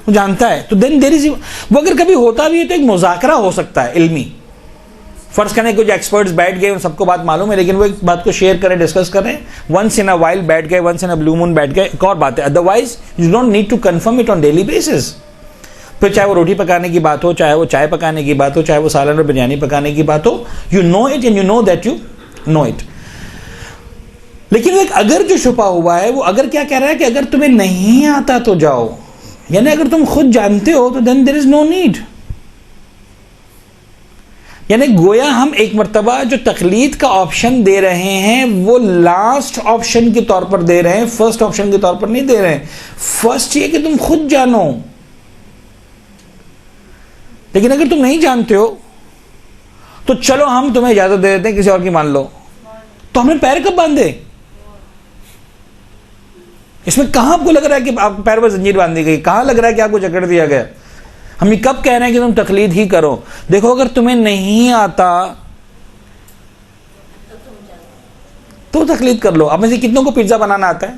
وہ جانتا ہے، تو دین دیر از، وہ اگر کبھی ہوتا بھی ہے تو ایک مذاکرہ ہو سکتا ہے علمی. فرض کریں کچھ ایکسپرٹس بیٹھ گئے، ان سب کو بات معلوم ہے، لیکن وہ ایک بات کو شیئر کریں، ڈسکس کریں. ونس ان اے وائل بیٹھ گئے، ونس ان اے بلو مون بیٹھ گئے، ایک اور بات ہے. Otherwise you don't need to confirm it on daily basis. پھر چاہے وہ روٹی پکانے کی بات ہو، چاہے وہ چائے پکانے کی بات ہو، چاہے وہ سالن اور بریانی پکانے کی بات ہو، you know it and you know that you know it. لیکن وہ ایک اگر جو چھپا ہوا ہے، وہ اگر کیا کہہ رہا ہے کہ اگر تمہیں نہیں آتا تو جاؤ، یعنی اگر تم خود جانتے ہو تو دین دیر از نو نیڈ. یعنی گویا ہم ایک مرتبہ جو تقلید کا آپشن دے رہے ہیں وہ لاسٹ آپشن کے طور پر دے رہے ہیں، فرسٹ آپشن کے طور پر نہیں دے رہے ہیں. فرسٹ یہ کہ تم خود جانو. لیکن اگر تم نہیں جانتے ہو تو چلو ہم تمہیں اجازت دے دیتے ہیں کسی اور کی مان لو، تو ہم نے پیر کب باندھے؟ اس میں کہاں آپ کو لگ رہا ہے کہ آپ پیر پر زنجیر باندھی گئی؟ کہاں لگ رہا ہے کہ آپ کو جکڑ دیا گیا؟ ہم یہ کب کہہ رہے ہیں کہ تم تقلید ہی کرو؟ دیکھو اگر تمہیں نہیں آتا تو تقلید کر لو. آپ میں سے کتنوں کو پیزا بنانا آتا ہے؟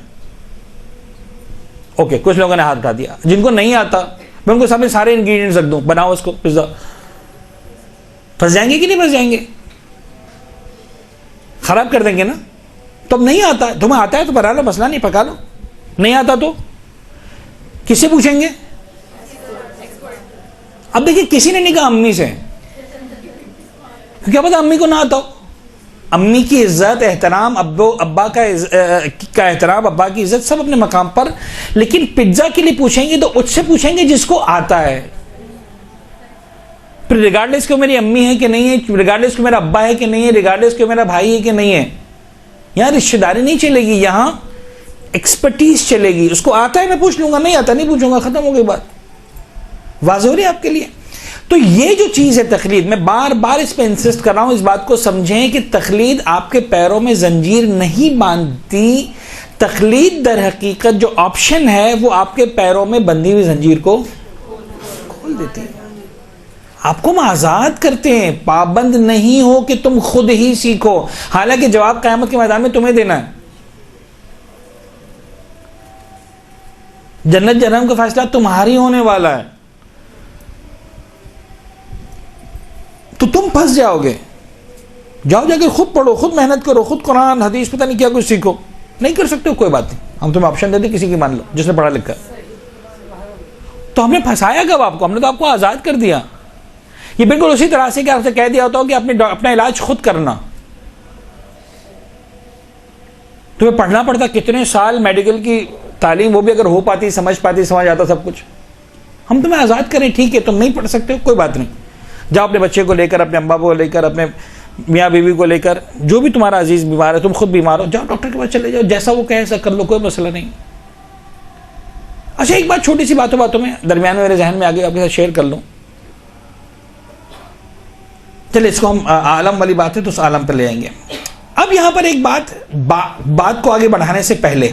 اوکے, کچھ لوگوں نے ہاتھ اٹھا دیا. جن کو نہیں آتا میں ان کو سامنے سارے انگریڈینٹس رکھ دوں, بناؤ اس کو پیزا, پھنس جائیں گے کہ نہیں پھنس جائیں گے؟ خراب کر دیں گے نا. تو اب نہیں آتا, تمہیں آتا ہے تو بنا لو, مسئلہ نہیں, پکا لو. نہیں آتا تو کس سے پوچھیں گے؟ اب دیکھیے کسی نے نہیں کہا امی سے, کیا پتا امی کو نہ آتا ہو. امی کی عزت, احترام, ابا کا احترام, ابا کی عزت سب اپنے مقام پر, لیکن پیزا کے لیے پوچھیں گے تو اس سے پوچھیں گے جس کو آتا ہے. پھر ریگارڈلیس کہ میری امی ہے کہ نہیں ہے, ریگارڈلیس کہ میرا ابا ہے کہ نہیں ہے, ریگارڈلیس کہ میرا بھائی ہے کہ نہیں ہے, یہاں رشتہ داری نہیں چلے گی, یہاں ایکسپرٹیز چلے گی. اس کو آتا ہے میں پوچھ لوں گا, نہیں آتا نہیں پوچھوں گا, ختم ہو گئی بات. واضح ہو رہی ہے آپ کے لیے؟ تو یہ جو چیز ہے تقلید, میں بار بار اس پہ انسسٹ کر رہا ہوں, اس بات کو سمجھیں کہ تقلید آپ کے پیروں میں زنجیر نہیں باندھتی. تقلید در حقیقت جو آپشن ہے وہ آپ کے پیروں میں بندھی ہوئی زنجیر کو کھول دیتی ہے. آپ کو ہم آزاد کرتے ہیں, پابند نہیں ہو کہ تم خود ہی سیکھو, حالانکہ جواب قیامت کے میدان میں تمہیں دینا ہے. جنت جہنم کا فیصلہ تمہاری ہونے والا ہے. تو تم پھنس جاؤ گے. جاؤ جا کے خود پڑھو, خود محنت کرو, خود قرآن حدیث پتہ نہیں کیا کچھ سیکھو. نہیں کر سکتے ہو کوئی بات نہیں, ہم تمہیں آپشن دیتے, کسی کی مان لو جس نے پڑھا لکھا. تو ہم نے پھنسایا کب آپ کو؟ ہم نے تو آپ کو آزاد کر دیا. یہ بالکل اسی طرح سے کہ آپ سے کہہ دیا ہوتا ہو کہ اپنا علاج خود کرنا. تمہیں پڑھنا پڑتا کتنے سال میڈیکل کی تعلیم, وہ بھی اگر ہو پاتی, سمجھ آتا سب کچھ. ہم تمہیں آزاد کریں, ٹھیک ہے تم نہیں پڑھ سکتے ہو کوئی بات نہیں, جاؤ اپنے بچے کو لے کر, اپنے امبا کو لے کر, اپنے میاں بیوی کو لے کر, جو بھی تمہارا عزیز بیمار ہے, تم خود بیمار ہو, جاؤ ڈاکٹر کے پاس چلے جاؤ, جیسا وہ کہے ایسا کر لو, کوئی مسئلہ نہیں. اچھا ایک بات چھوٹی سی باتوں میں درمیان میں میرے ذہن میں آگے آپ کے ساتھ شیئر کر لوں. چلے اس کو ہم عالم والی بات ہے تو اس عالم پہ لے آئیں گے. اب یہاں پر ایک بات کو آگے بڑھانے سے پہلے,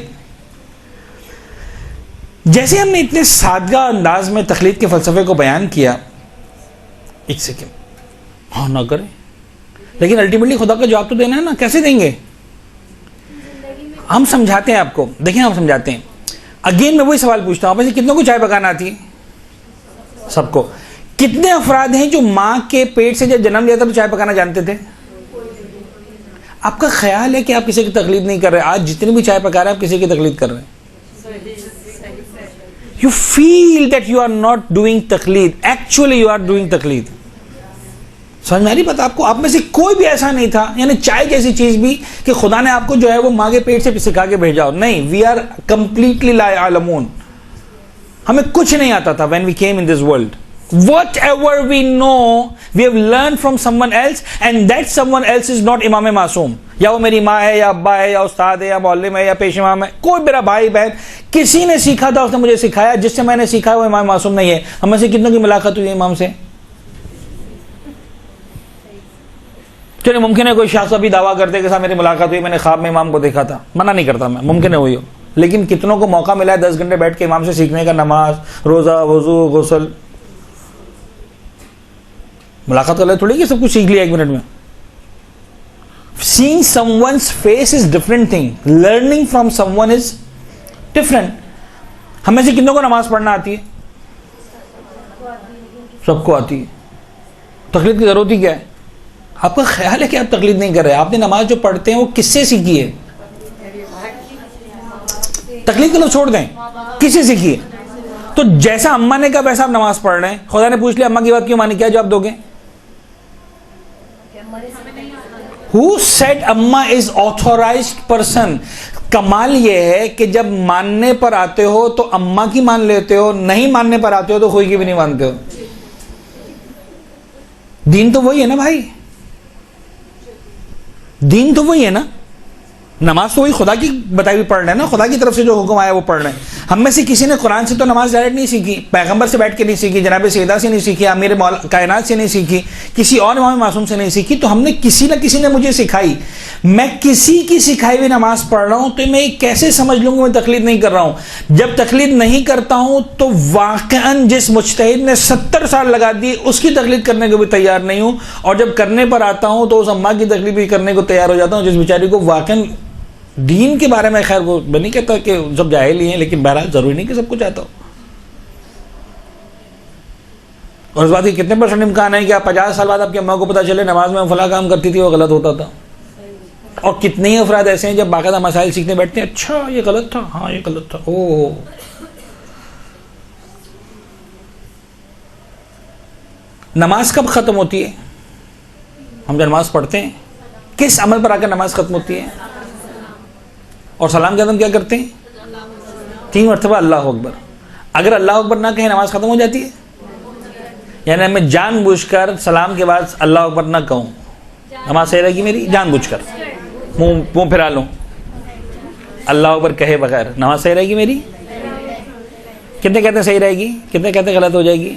جیسے ہم نے اتنے سادہ انداز میں تقلید کے فلسفے کو بیان کیا, ایک سیکنڈ ہاں نہ کریں, لیکن الٹیمیٹلی خدا کا جواب تو دینا ہے نا. کیسے دیں گے؟ ہم سمجھاتے ہیں آپ کو. دیکھیں ہم سمجھاتے ہیں. اگین میں وہی سوال پوچھتا ہوں, آپ میں سے کتنوں کو چائے پکانا آتی ہے؟ سب کو. کتنے افراد ہیں جو ماں کے پیٹ سے جب جنم لیا تھا تو چائے پکانا جانتے تھے؟ آپ کا خیال ہے کہ آپ کسی کی تقلید نہیں کر رہے. آج جتنی بھی چائے پکا رہے ہیں آپ کسی کی تقلید کر رہے ہیں. You feel that you are not doing تقلید, actually you are doing تقلید. سمجھ میں آ رہی بات آپ کو؟ آپ میں سے کوئی بھی ایسا نہیں تھا, یعنی چائے جیسی چیز بھی کہ خدا نے آپ کو جو ہے وہ ماں کے پیٹ سے سکھا کے بھیجا ہو. نہیں, we are completely لا عالمون. ہمیں کچھ نہیں آتا تھا when we came in this world. Whatever we know, we have learned from someone else, and that someone else is not امام معصوم. یا وہ میری ماں ہے, یا ابا ہے, یا استاد ہے, یا معلم ہے, یا پیش امام ہے, کوئی میرا بھائی بہن, کسی نے سیکھا تھا اس نے مجھے سکھایا. جس سے میں نے سیکھا وہ امام معصوم نہیں ہے. ہم میں سے کتنوں کی ملاقات ہوئی ہے امام سے؟ چلے ممکن ہے کوئی شخص ابھی دعویٰ کرتے کہ صاحب میری ملاقات ہوئی, میں نے خواب میں امام کو دیکھا تھا. منع نہیں کرتا میں, ممکن ہے ہوئی ہو, لیکن کتنوں کو موقع ملا ہے 10 گھنٹے بیٹھ کے امام سے سیکھنے کا, نماز, روزہ, وضو, غسل. ملاقات کر لے تھوڑی کہ سب کچھ سیکھ لیا 1 منٹ میں. Seeing someone's face is different thing. Learning from someone is different. ہمیں سے کتنوں کو نماز پڑھنا آتی ہے؟ سب کو آتی ہے. تقلید کی ضرورت ہی کیا ہے؟ آپ کا خیال ہے کہ آپ تقلید نہیں کر رہے. آپ نے نماز جو پڑھتے ہیں وہ کس سے سیکھی ہے؟ تقلید کو لوگ چھوڑ دیں, کس سے سیکھی ہے؟ تو جیسا اماں نے کہا ویسا آپ نماز پڑھ رہے ہیں. خدا نے پوچھ لیا اماں کی بات کیوں مانی, کیا جواب دو گے؟ Who said amma is authorized person? کمال یہ ہے کہ جب ماننے پر آتے ہو تو اماں کی مان لیتے ہو, نہیں ماننے پر آتے ہو تو کوئی کی بھی نہیں مانتے ہو. دین تو وہی ہے نا بھائی, دین تو وہی ہے نا. نماز تو وہی خدا کی بتائی ہوئی پڑھ رہے ہیں نا, خدا کی طرف سے جو حکم آیا وہ پڑھ رہے ہیں. ہم میں سے کسی نے قرآن سے تو نماز ڈائریکٹ نہیں سیکھی، پیغمبر سے بیٹھ کے نہیں سیکھی، جناب سیدہ سے نہیں سیکھی، امیر کائنات سے نہیں سیکھی، کسی اور امام معصوم سے نہیں سیکھی، تو ہم نے کسی نہ کسی نے مجھے سکھائی. میں کسی کی سکھائی ہوئی نماز پڑھ رہا ہوں تو میں کیسے سمجھ لوں گا میں تقلید نہیں کر رہا ہوں؟ جب تقلید نہیں کرتا ہوں تو واقعاً جس مجتہد نے 70 سال لگا دی اس کی تقلید کرنے کو بھی تیار نہیں ہوں، اور جب کرنے پر آتا ہوں تو اس اماں کی تقلید بھی کرنے کو تیار ہو جاتا ہوں جس بیچاری کو واقعاً دین کے بارے میں، خیر وہ میں نہیں کہتا کہ سب جاہل ہی ہیں، لیکن بہرحال ضروری نہیں کہ سب کچھ آتا ہو. اور اس بات کی کتنے % امکان ہے کہ آپ 50 سال بعد آپ کی اماں کو پتہ چلے نماز میں فلاں کام کرتی تھی وہ غلط ہوتا تھا. اور کتنے ہی افراد ایسے ہیں جب باقاعدہ مسائل سیکھنے بیٹھتے ہیں، اچھا یہ غلط تھا، ہاں یہ غلط تھا، او. نماز کب ختم ہوتی ہے؟ ہم جب نماز پڑھتے ہیں کس عمل پر آ کر نماز ختم ہوتی ہے؟ اور سلام کے بعد ہم کیا کرتے ہیں؟ 3 مرتبہ اللہ اکبر. اگر اللہ اکبر نہ کہیں نماز ختم ہو جاتی ہے؟ یعنی میں جان بوجھ کر سلام کے بعد اللہ اکبر نہ کہوں، نماز صحیح رہے گی میری؟ جان بوجھ کر منہ پھرا لوں، اللہ اکبر کہے بغیر نماز صحیح رہے گی میری؟ کتنے کہتے ہیں صحیح رہے گی؟ کتنے کہتے ہیں غلط ہو جائے گی؟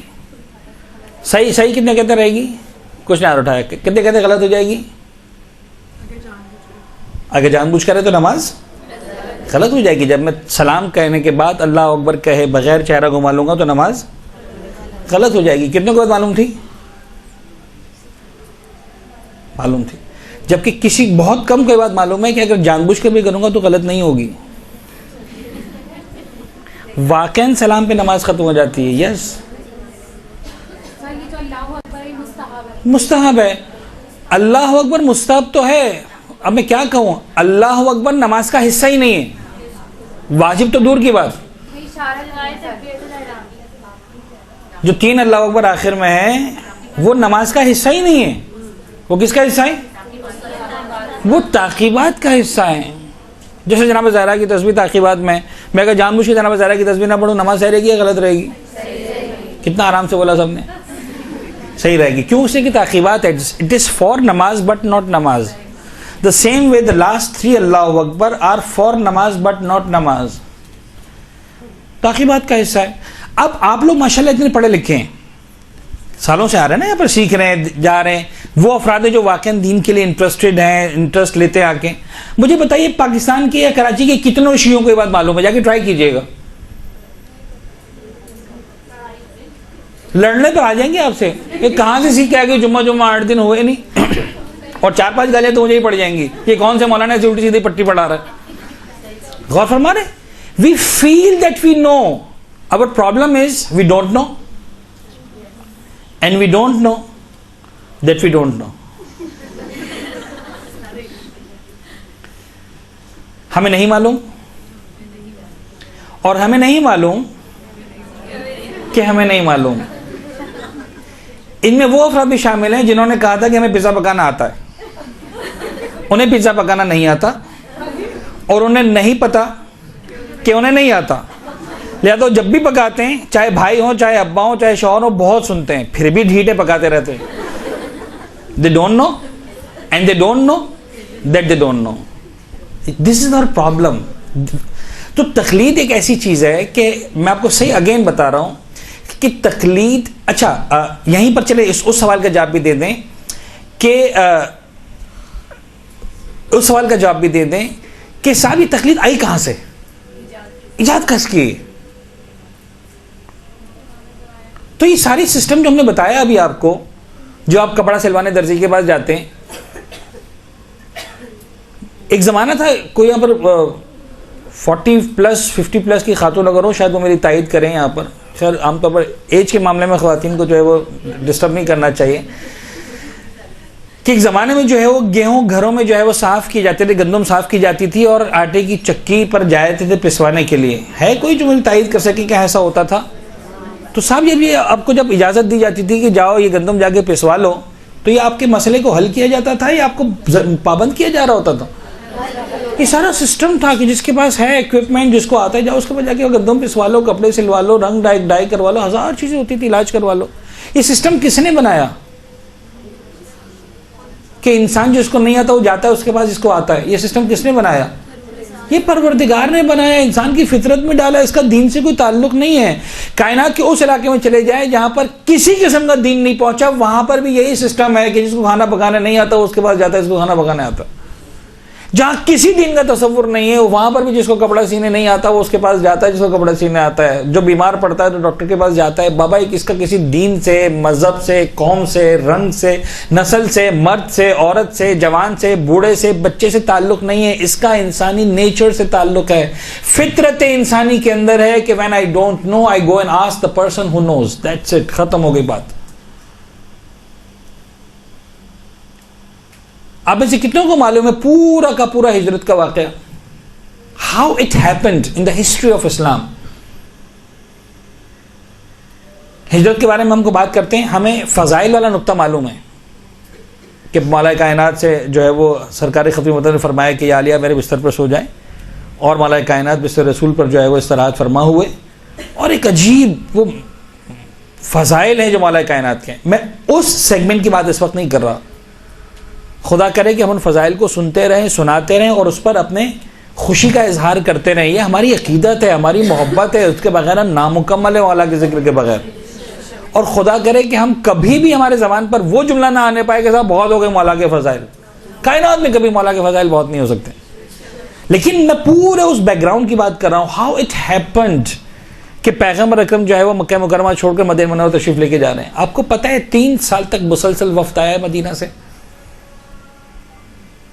صحیح کتنے کہتے رہے گی؟ کچھ نہ اٹھایا. کتنے کہتے غلط ہو جائے گی؟ اگر جان بوجھ کرے تو نماز غلط ہو جائے گی. جب میں سلام کہنے کے بعد اللہ اکبر کہے بغیر چہرہ گھما لوں گا تو نماز غلط ہو جائے گی. کتنے کو معلوم تھی؟ معلوم تھی. جبکہ کسی بہت کم کو یہ بات معلوم ہے کہ اگر جان بوجھ کر بھی کروں گا تو غلط نہیں ہوگی. واقعاً سلام پہ نماز ختم ہو جاتی ہے. یس مستحب ہے. اللہ اکبر مستحب تو ہے. اب میں کیا کہوں، اللہ اکبر نماز کا حصہ ہی نہیں ہے، واجب تو دور کی بات. جو 3 اللہ اکبر آخر میں ہے وہ نماز کا حصہ ہی نہیں ہے. وہ کس کا حصہ ہے؟ وہ تعقیبات کا حصہ ہے. جیسے جناب زہرا کی تسبیح تعقیبات میں اگر جان بوجھ کے جناب زہرا کی تسبیح نہ پڑھوں نماز صحیح رہے گی یا غلط رہے گی؟ کتنا آرام سے بولا سب نے، صحیح رہے گی. کیوں؟ اس لیے کہ تعقیبات ہے. اٹ از فار نماز بٹ ناٹ نماز. The same way the last 3 Allah Akbar are for نماز but not نماز. تعقیبات کا حصہ ہے. اب آپ لوگ ماشاءاللہ اتنے پڑھے لکھے ہیں، سالوں سے آ رہے ہیں نا یہاں پر، سیکھ رہے ہیں، جا رہے ہیں. وہ افراد جو واقعا دین کے لیے انٹرسٹڈ ہیں، انٹرسٹ لیتے ہیں آ کے. مجھے بتائیے پاکستان کے یا کراچی کے کتنوں شیعوں کو یہ بات معلوم ہے؟ جا کے ٹرائی کیجئے گا، لڑنے پر آ جائیں گے آپ سے. یہ کہاں سے سیکھ کے آگے؟ جمعہ 8 دن ہوئے نہیں اور 4-5 گالیاں تو مجھے ہی پڑ جائیں گی. یہ کون سے مولانا سے الٹی سیدھی پٹی پڑھا رہا ہے؟ غور فرما رہے. We feel that we know. Our problem is we don't know, and we don't know that we don't know. ہمیں نہیں معلوم اور ہمیں نہیں معلوم کہ ہمیں نہیں معلوم. ان میں وہ افراد بھی شامل ہیں جنہوں نے کہا تھا کہ ہمیں پیزا پکانا آتا ہے، انہیں پیزا پکانا نہیں آتا اور انہیں نہیں پتا کہ انہیں نہیں آتا، لہذا جب بھی پکاتے ہیں چاہے بھائی ہوں، چاہے ابا ہوں، چاہے شوہر ہوں، بہت سنتے ہیں پھر بھی ڈھیٹے پکاتے رہتے ہیں. They don't know and they don't know that they don't know. This is our problem. تو تقلید ایک ایسی چیز ہے کہ میں آپ کو صحیح اگین بتا رہا ہوں کہ تقلید. اچھا یہیں پر چلے اس سوال کا جواب بھی دے دیں کہ اس سوال کا جواب بھی دے دیں کہ صاحب یہ تقلید آئی کہاں سے؟ ایجاد کس کی؟ تو یہ ساری سسٹم جو ہم نے بتایا ابھی آپ کو، جو آپ کپڑا سلوانے درزی کے پاس جاتے ہیں، ایک زمانہ تھا کوئی یہاں پر 40+ 50+ کی خاتون اگر ہو، شاید وہ میری تائید کریں یہاں پر، خیر عام طور پر ایج کے معاملے میں خواتین کو جو ہے وہ ڈسٹرب نہیں کرنا چاہیے، کہ ایک زمانے میں جو ہے وہ گیہوں گھروں میں جو ہے وہ صاف کی جاتے تھے، گندم صاف کی جاتی تھی اور آٹے کی چکی پر جاتے تھے پسوانے کے لیے. ہے کوئی جو میری تائید کر سکے کہ ایسا ہوتا تھا؟ تو صاحب یہ آپ کو جب اجازت دی جاتی تھی کہ جاؤ یہ گندم جا کے پسوا لو، تو یہ آپ کے مسئلے کو حل کیا جاتا تھا یا آپ کو پابند کیا جا رہا ہوتا تھا؟ یہ سارا سسٹم تھا کہ جس کے پاس ہے اکوپمنٹ، جس کو آتا ہے جاؤ اس کے پاس جا کے گندم پسوا لو، کپڑے سلوا لو، رنگ ڈائی کروا لو، 1000 چیزیں ہوتی تھی، علاج کروا لو. یہ سسٹم کس نے بنایا کہ انسان جس کو نہیں آتا وہ جاتا ہے اس کے پاس جس کو آتا ہے؟ یہ سسٹم کس نے بنایا؟ یہ پروردگار نے بنایا، انسان کی فطرت میں ڈالا، اس کا دین سے کوئی تعلق نہیں ہے. کائنات کے اس علاقے میں چلے جائیں جہاں پر کسی قسم کا دین نہیں پہنچا، وہاں پر بھی یہی سسٹم ہے کہ جس کو کھانا پکانا نہیں آتا اس کے پاس جاتا ہے، اس کو کھانا پکانا آتا. جہاں کسی دین کا تصور نہیں ہے وہاں پر بھی جس کو کپڑا سینے نہیں آتا وہ اس کے پاس جاتا ہے جس کو کپڑا سینے آتا ہے. جو بیمار پڑتا ہے تو ڈاکٹر کے پاس جاتا ہے. بابا اس کا کسی دین سے، مذہب سے، قوم سے، رنگ سے، نسل سے، مرد سے، عورت سے، جوان سے، بوڑھے سے، بچے سے تعلق نہیں ہے. اس کا انسانی نیچر سے تعلق ہے، فطرت انسانی کے اندر ہے کہ when I don't know I go and ask the person who knows. That's it. ختم ہو گئی بات. آپ میں سے کتنوں کو معلوم ہے پورا کا پورا ہجرت کا واقعہ؟ How it happened in the history of Islam. ہجرت کے بارے میں ہم کو بات کرتے ہیں، ہمیں فضائل والا نقطہ معلوم ہے کہ مولا کائنات سے جو ہے وہ سرکار خفی مطلب نے فرمایا کہ یا علیہ میرے بستر پر سو جائیں، اور مولا کائنات بستر رسول پر جو ہے وہ استراحت فرما ہوئے. اور ایک عجیب وہ فضائل ہیں جو مولا کائنات کے ہیں. میں اس سیگمنٹ کی بات اس وقت نہیں کر رہا. خدا کرے کہ ہم ان فضائل کو سنتے رہیں، سناتے رہیں اور اس پر اپنے خوشی کا اظہار کرتے رہیں. یہ ہماری عقیدت ہے، ہماری محبت ہے. اس کے بغیر ہم نامکمل ہے مولا کے ذکر کے بغیر. اور خدا کرے کہ ہم کبھی بھی ہمارے زبان پر وہ جملہ نہ آنے پائے کہ صاحب بہت ہو گئے مولا کے فضائل. کائنات میں کبھی مولا کے فضائل بہت نہیں ہو سکتے. لیکن میں پورے اس بیک گراؤنڈ کی بات کر رہا ہوں، ہاؤ اٹ ہیپنڈ کہ پیغمبر اکرم جو ہے وہ مکہ مکرمہ چھوڑ کر مدینہ منورہ تشریف لے کے جا رہے ہیں. آپ کو پتہ ہے 3 سال تک مسلسل وفد آیا ہے مدینہ سے.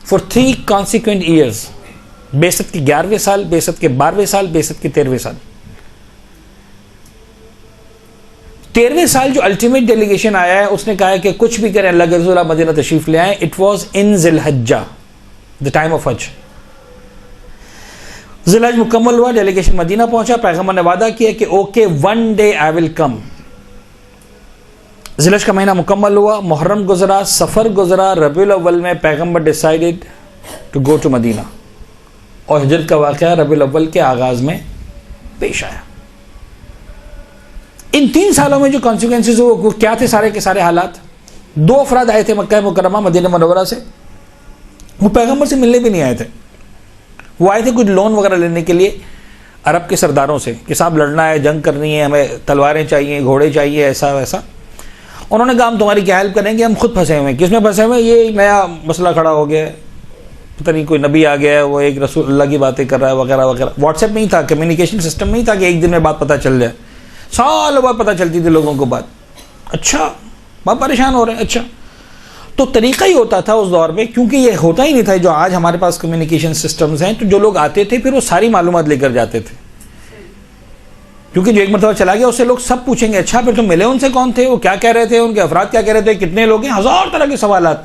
For 3 consequent years. بعثت کے 11ویں سال، بعثت کے 12ویں سال، بعثت کے 13ویں سال. 13ویں سال جو الٹیمیٹ ڈیلیگیشن آیا ہے اس نے کہا ہے کہ کچھ بھی کریں اللہ کے رسول آپ مدینہ تشریف لے آئیں. It was in ذی الحجہ، the time of حج. ذی الحج مکمل ہوا، ڈیلیگیشن مدینہ پہنچا. پیغمبر نے وعدہ کیا کہ okay one day I will come. ذی الحج کا مہینہ مکمل ہوا، محرم گزرا، سفر گزرا. ربیع الاول میں پیغمبر ڈیسائیڈڈ ٹو گو ٹو مدینہ، اور ہجرت کا واقعہ ربیع الاول کے آغاز میں پیش آیا. ان 3 سالوں میں جو کانسیکوینسز ہوئے وہ کیا تھے؟ سارے کے سارے حالات. 2 افراد آئے تھے مکہ مکرمہ مدینہ منورہ سے، وہ پیغمبر سے ملنے بھی نہیں آئے تھے. وہ آئے تھے کچھ لون وغیرہ لینے کے لیے عرب کے سرداروں سے کہ صاحب لڑنا ہے، جنگ کرنی ہے، ہمیں تلواریں چاہیے، گھوڑے چاہیے، ایسا ویسا. انہوں نے کہا ہم تمہاری کیا ہیلپ کریں گے، ہم خود پھنسے ہوئے ہیں. کس میں پھنسے ہوئے ہیں؟ یہ نیا مسئلہ کھڑا ہو گیا ہے، پتہ نہیں کوئی نبی آ گیا ہے، وہ ایک رسول اللہ کی باتیں کر رہا ہے وغیرہ وغیرہ. واٹس ایپ نہیں تھا، کمیونیکیشن سسٹم نہیں تھا کہ ایک دن میں بات پتہ چل جائے. سال بعد پتہ چلتی تھی لوگوں کو بات. اچھا بہت پریشان ہو رہے ہیں. اچھا تو طریقہ ہی ہوتا تھا اس دور میں، کیونکہ یہ ہوتا ہی نہیں تھا جو آج ہمارے پاس کمیونیکیشن سسٹمز ہیں. تو جو لوگ آتے تھے پھر وہ ساری معلومات لے کر جاتے تھے، کیونکہ جو ایک مرتبہ چلا گیا اس سے لوگ سب پوچھیں گے اچھا پھر تم ملے ان سے، کون تھے وہ، کیا کہہ رہے تھے، ان کے افراد کیا کہہ رہے تھے، کتنے لوگ ہیں، 1000 طرح کے سوالات.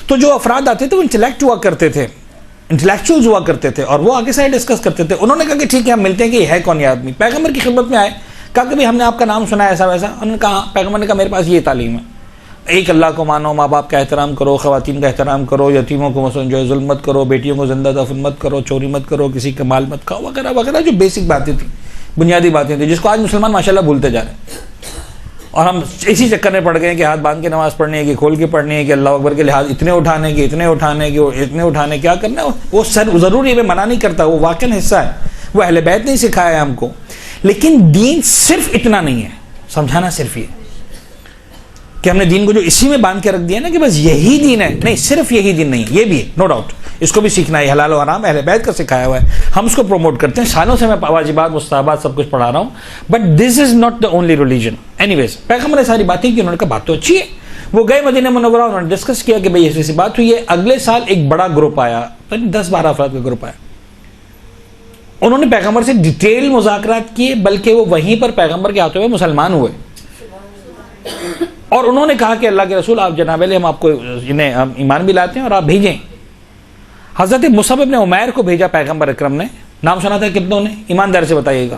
تو جو افراد آتے تھے وہ انٹلیکٹ ہوا کرتے تھے، انٹلیکچوئلز ہوا کرتے تھے، اور وہ آگے سے ڈسکس کرتے تھے. انہوں نے کہا کہ ٹھیک ہے ہم ملتے ہیں کہ یہ ہے کون یہ آدمی. پیغمبر کی خدمت میں آئے، کہا کہ ہم نے آپ کا نام سنا ہے ایسا ویسا. انہوں نے کہا پیغمبر نے کہا میرے پاس یہ تعلیم ہے، ایک اللہ کو مانو، ماں باپ کا احترام کرو، خواتین کا احترام کرو، یتیموں کو مثلا جو ہے ظلم مت کرو، بیٹیوں کو زندہ دفن مت کرو، چوری مت کرو، کسی کا مال مت کھاؤ وغیرہ وغیرہ. جو بیسک باتیں تھیں، بنیادی باتیں تھیں، جس کو آج مسلمان ماشاءاللہ بھولتے جا رہے ہیں. اور ہم اسی چکر میں پڑ گئے کہ ہاتھ باندھ کے نماز پڑھنی ہے کہ کھول کے پڑھنی ہے کہ اللہ اکبر کے لحاظ اتنے اٹھانے کے اتنے اٹھانے کے اتنے اٹھانے، کیا کرنا ہے وہ سر ضروری ہے، منع نہیں کرتا، وہ واقعاً حصہ ہے، وہ اہل بیت نہیں سکھایا ہے ہم کو. لیکن دین صرف اتنا نہیں ہے، سمجھانا صرف یہ کہ ہم نے دین کو جو اسی میں باندھ کے رکھ دیا نا کہ بس یہی دین ہے. نہیں، صرف یہی دین نہیں، یہ بھی ہے نو ڈاؤٹ، اس کو بھی سیکھنا ہے. حلال و حرام اہل بیت کا سکھایا ہوا ہے، ہم اس کو پروموٹ کرتے ہیں. سالوں سے میں واجبات مستحبات سب کچھ پڑھا رہا ہوں، but this is not the only religion. Anyways پیغمبر نے ساری باتیں کی، انہوں نے کہا بات تو اچھی ہے. وہ گئے مدینہ منورہ، انہوں نے ڈسکس کیا کہ بھئی ایسی بات ہوئی ہے. اگلے سال ایک بڑا گروپ آیا، 10-12 افراد کا گروپ آیا. انہوں نے پیغمبر سے ڈیٹیل مذاکرات کیے، بلکہ وہ وہیں پر پیغمبر کے ہاتھوں میں مسلمان ہوئے. اور انہوں نے کہا کہ اللہ کے رسول آپ جناب علیہ ہم آپ کو انہیں ایمان بھی لاتے ہیں اور آپ بھیجیں. حضرت مصعب ابن عمیر کو بھیجا پیغمبر اکرم نے. نام سنا تھا کتنوں نے؟ ایماندار سے بتائیے گا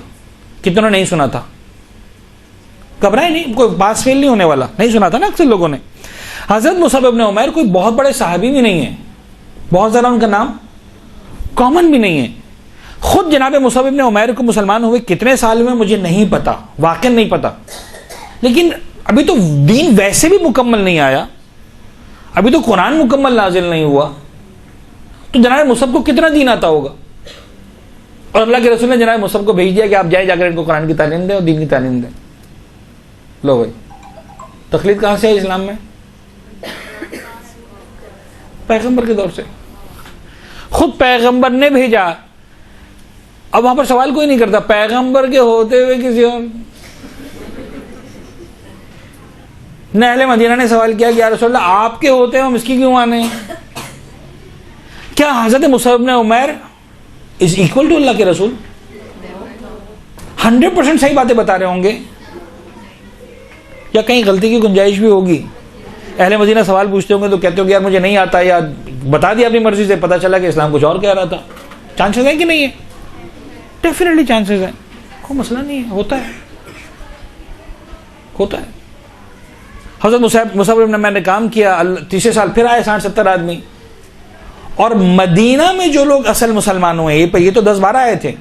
کتنوں نے نہیں سنا تھا؟ گھبرائے نہیں، کوئی پاس فیل نہیں ہونے والا. نہیں سنا تھا نا اکثر لوگوں نے. حضرت مصعب ابن عمیر کوئی بہت بڑے صحابی بھی نہیں ہیں، بہت زیادہ ان کا نام کامن بھی نہیں ہے. خود جناب مصعب ابن عمیر کو مسلمان ہوئے کتنے سال میں مجھے نہیں پتا، واقعا نہیں پتا. لیکن ابھی تو دین ویسے بھی مکمل نہیں آیا، ابھی تو قرآن مکمل نازل نہیں ہوا، تو جناب مصعب کو کتنا دین آتا ہوگا؟ اور اللہ کے رسول نے جناب مصعب کو بھیج دیا کہ آپ جائیں جا کر ان کو قرآن کی تعلیم دیں اور دین کی تعلیم دیں. لو بھائی تقلید کہاں سے ہے اسلام میں؟ پیغمبر کے دور سے. خود پیغمبر نے بھیجا. اب وہاں پر سوال کوئی نہیں کرتا پیغمبر کے ہوتے ہوئے کسی اور نہ. اہل مدینہ نے سوال کیا کہ یا رسول اللہ آپ کے ہوتے ہیں ہم اس کی کیوں مانیں؟ کیا حضرت مصعب بن عمیر از اکول ٹو اللہ کے رسول؟ 100% صحیح باتیں بتا رہے ہوں گے یا کہیں غلطی کی گنجائش بھی ہوگی؟ اہل مدینہ سوال پوچھتے ہوں گے تو کہتے ہو کہ یار مجھے نہیں آتا یا بتا دیا اپنی مرضی سے, پتہ چلا کہ اسلام کچھ اور کہہ رہا تھا. چانسز ہیں کہ نہیں ہے؟ ڈیفینیٹلی چانسز ہیں, کوئی مسئلہ نہیں ہے, ہوتا ہے ہوتا ہے. حضرت مصعب بن عمیر نے کام کیا, تیسرے سال پھر آئے 60-70 آدمی. اور مدینہ میں جو لوگ اصل مسلمان ہوئے, یہ تو 10-12 آئے تھے,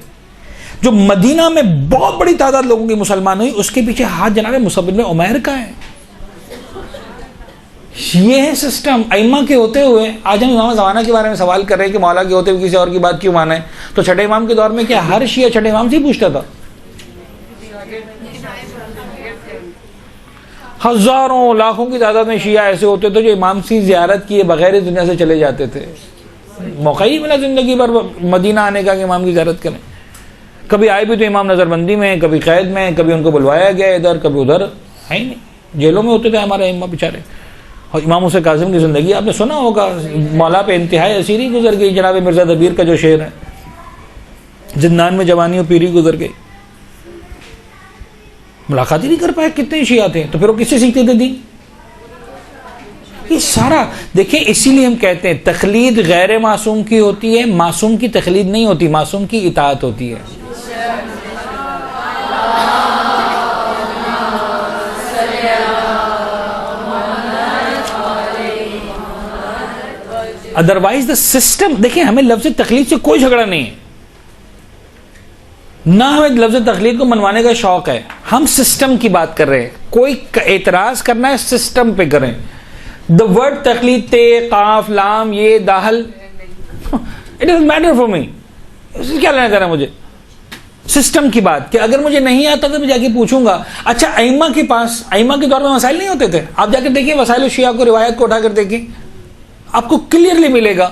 جو مدینہ میں بہت بڑی تعداد لوگوں کی مسلمان ہوئی, اس کے پیچھے ہاتھ جناب مصعب بن عمیر کا ہے. یہ ہے سسٹم. ائمہ کے ہوتے ہوئے آج ہم امام زمانہ کے بارے میں سوال کر رہے ہیں کہ مولا کے ہوتے ہوئے کسی اور کی بات کیوں مانا ہے, تو چھٹے امام کے دور میں کیا ہر شیعہ چھٹے امام سے ہی پوچھتا تھا؟ ہزاروں لاکھوں کی تعداد میں شیعہ ایسے ہوتے تھے جو امام کی زیارت کیے بغیر دنیا سے چلے جاتے تھے. موقع ہی ملا زندگی بھر مدینہ آنے کا کہ امام کی زیارت کریں. کبھی آئے بھی تو امام نظر بندی میں, کبھی قید میں, کبھی ان کو بلوایا گیا ادھر کبھی ادھر, ہے ہی نہیں. جیلوں میں ہوتے تھے ہمارے امام بیچارے. اور امام حسین کاظم کی زندگی آپ نے سنا ہوگا, مولا پہ انتہائی اسیری گزر گئی. جناب مرزا دبیر کا جو شعر ہے, زندان میں جوانی و پیری گزر گئی, ملاقات ہی نہیں کر پائے. کتنے شیعہ تھے تو پھر وہ کس سے سیکھتے تھے دین؟ یہ سارا دیکھیں, اسی لیے ہم کہتے ہیں تقلید غیر معصوم کی ہوتی ہے, معصوم کی تقلید نہیں ہوتی, معصوم کی اطاعت ہوتی ہے. Otherwise the system. دیکھیں ہمیں لفظ تقلید سے کوئی جھگڑا نہیں ہے, نہ ہمیں لفظ تقلید کو منوانے کا شوق ہے. ہم سسٹم کی بات کر رہے ہیں. کوئی اعتراض کرنا ہے سسٹم پہ کریں. دا ورڈ تقلید تے قاف لام یہ داخل it doesn't matter for me. کیا لینا دینا مجھے سسٹم کی بات, کہ اگر مجھے نہیں آتا تو میں جا کے پوچھوں گا. اچھا ائمہ کے پاس, ائمہ کے دور میں مسائل نہیں ہوتے تھے. آپ جا کر دیکھیں وسائل الشیعہ کو, روایت کو اٹھا کر دیکھیں, آپ کو کلیئرلی ملے گا.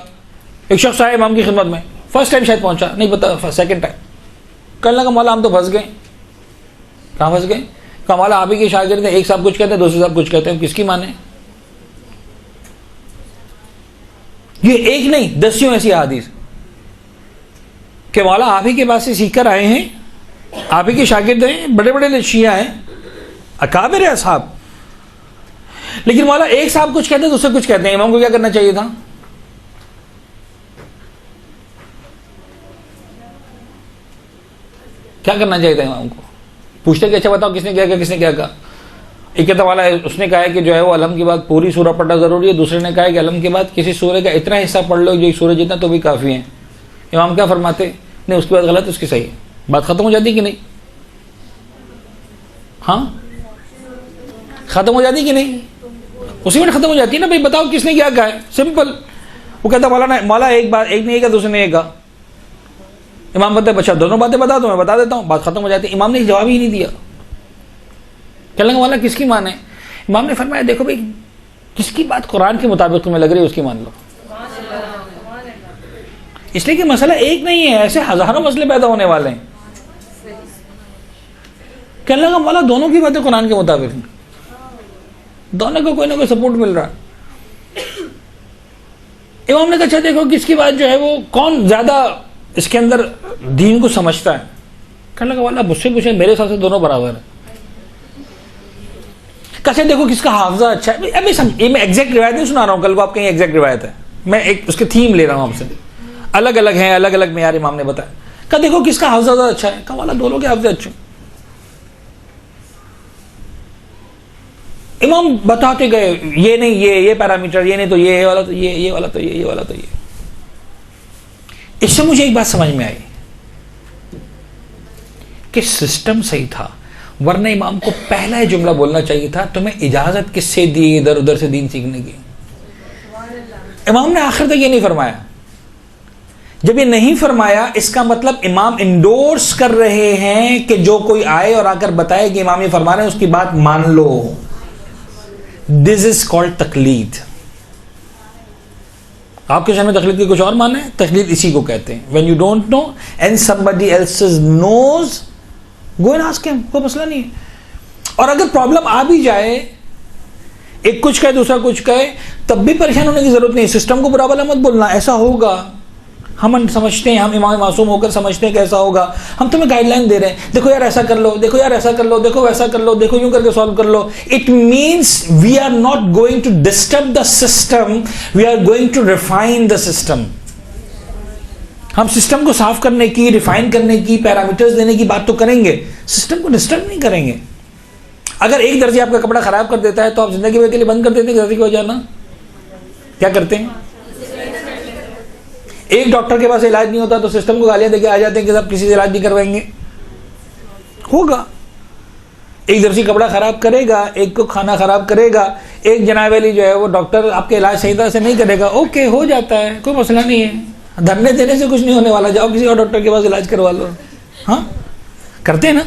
ایک شخص آئے امام کی خدمت میں, فرسٹ ٹائم شاید پہنچا نہیں پتا, سیکنڈ ٹائم کہنے لگا مولا ہم تو پھنس گئے. کہاں پھنس گئے؟ کہ مولا آپ ہی کے شاگرد ہیں, ایک صاحب کچھ کہتے ہیں دوسرے صاحب کچھ کہتے ہیں, کس کی مانے؟ یہ ایک نہیں 10 ایسی احادیث کہ مولا آپ ہی کے پاس سے سیکھ کر آئے ہیں, آپ ہی کے شاگرد ہیں, بڑے بڑے شیعہ ہیں, اکابر ہیں اصحاب, لیکن مولا ایک صاحب کچھ کہتے ہیں دوسرے کچھ کہتے ہیں. امام کو کیا کرنا چاہیے تھا؟ کیا کرنا چاہیے تھا امام کو؟ پوچھتے کہ اچھا بتاؤ کس نے کیا کہا, کس نے کیا کہا. ایک کہتا والا اس نے کہا ہے کہ جو ہے وہ علم کے بعد پوری سورہ پڑھنا ضروری ہے, دوسرے نے کہا ہے کہ علم کے بعد کسی سورہ کا اتنا حصہ پڑھ لو جو ایک سورہ جتنا تو بھی کافی ہے. امام کیا فرماتے؟ نہیں اس کی بات غلط, اس کی صحیح ہے. بات ختم ہو جاتی کہ نہیں؟ ہاں ختم ہو جاتی کہ نہیں؟ اسی وقت ختم ہو جاتی ہے نا. بھائی بتاؤ کس نے کیا کہا ہے, سمپل. وہ کہتا مولا ایک بات ایک نہیں کہا دوسرے نے ایک کہا. امام بتا بچہ دونوں باتیں بتا دو, میں بتا دیتا ہوں, بات ختم ہو جاتی. امام نے جواب ہی نہیں دیا. کہنے لگا مولا کس کی مانے؟ امام نے فرمایا دیکھو بھائی کس کی بات قرآن کے مطابق تمہیں لگ رہی ہے اس کی مان لو. اس لیے کہ مسئلہ ایک نہیں ہے, ایسے ہزاروں مسئلے پیدا ہونے والے ہیں. کہنے لگا مولا دونوں کی باتیں قرآن کے مطابق ہیں, دونوں کو کوئی نہ کوئی سپورٹ مل رہا ہے. امام نے کہا اچھا دیکھو کس کی بات جو ہے وہ کون زیادہ اس کے اندر دین کو سمجھتا ہے. کہنے لگا والا مجھ سے پوچھے, میرے حساب سے دونوں برابر ہیں. کیسے دیکھو کس کا حافظہ اچھا ہے. ابھی یہ میں ایگزیکٹ روایت نہیں سنا رہا ہوں, کل کو آپ کہیں ایگزیکٹ روایت ہے, میں ایک اس کے تھیم لے رہا ہوں آپ سے. الگ الگ ہیں, الگ الگ معیار امام نے بتایا. کہا دیکھو کس کا حافظہ زیادہ اچھا ہے. کہا والا دونوں کے حافظے اچھے. امام بتاتے گئے یہ نہیں یہ پیرامیٹر, یہ نہیں تو یہ والا تو یہ والا تو یہ والا تو یہ. اس سے مجھے ایک بات سمجھ میں آئی کہ سسٹم صحیح تھا, ورنہ امام کو پہلا ہی جملہ بولنا چاہیے تھا تمہیں اجازت کس سے دی ادھر ادھر سے دین سیکھنے کی. امام نے آخر تک یہ نہیں فرمایا. جب یہ نہیں فرمایا اس کا مطلب امام انڈورس کر رہے ہیں کہ جو کوئی آئے اور آ کر بتائے کہ امام یہ فرما رہے ہیں اس کی بات مان لو. دس از کالڈ تقلید. آپ کے ذہن میں تقلید کی کچھ اور معنی ہے؟ تقلید اسی کو کہتے ہیں. when you don't know and somebody else knows, go and ask him. کوئی مسئلہ نہیں ہے. اور اگر پرابلم آ بھی جائے, ایک کچھ کہے دوسرا کچھ کہے, تب بھی پریشان ہونے کی ضرورت نہیں. سسٹم کو برا بھلا مت بولنا, ایسا ہوگا, ہم سمجھتے ہیں, ہم امام معصوم ہو کر سمجھتے ہیں کہ ایسا ہوگا, ہم تمہیں گائیڈ لائن دے رہے ہیں, دیکھو یار ایسا کر لو, دیکھو یار ایسا کر لو, دیکھو ویسا کر لو, دیکھو یوں کر کے سالو کر لو. It means we are not going to disturb the system, we are going to refine the system. ہم سسٹم کو صاف کرنے کی, ریفائن کرنے کی, پیرامیٹرز دینے کی بات تو کریں گے, سسٹم کو ڈسٹرب نہیں کریں گے. اگر ایک درجی آپ کا کپڑا خراب کر دیتا ہے تو آپ زندگی بھر کے لیے بند کر دیتے ہیں درجی کی وجہ نا, کیا کرتے ہیں؟ ایک ڈاکٹر کے پاس علاج نہیں ہوتا تو سسٹم کو گالیاں دے کے آ جاتے ہیں کہ صاحب کسی سے علاج نہیں کروائیں گے. ہوگا, ایک درجی کپڑا خراب کرے گا, ایک کو کھانا خراب کرے گا, ایک جناب علی جو ہے وہ ڈاکٹر آپ کے علاج صحیح طرح سے نہیں کرے گا, اوکے ہو جاتا ہے, کوئی مسئلہ نہیں ہے. دھرنے دینے سے کچھ نہیں ہونے والا, جاؤ کسی اور ڈاکٹر کے پاس علاج کروا لو. ہاں کرتے ہیں نا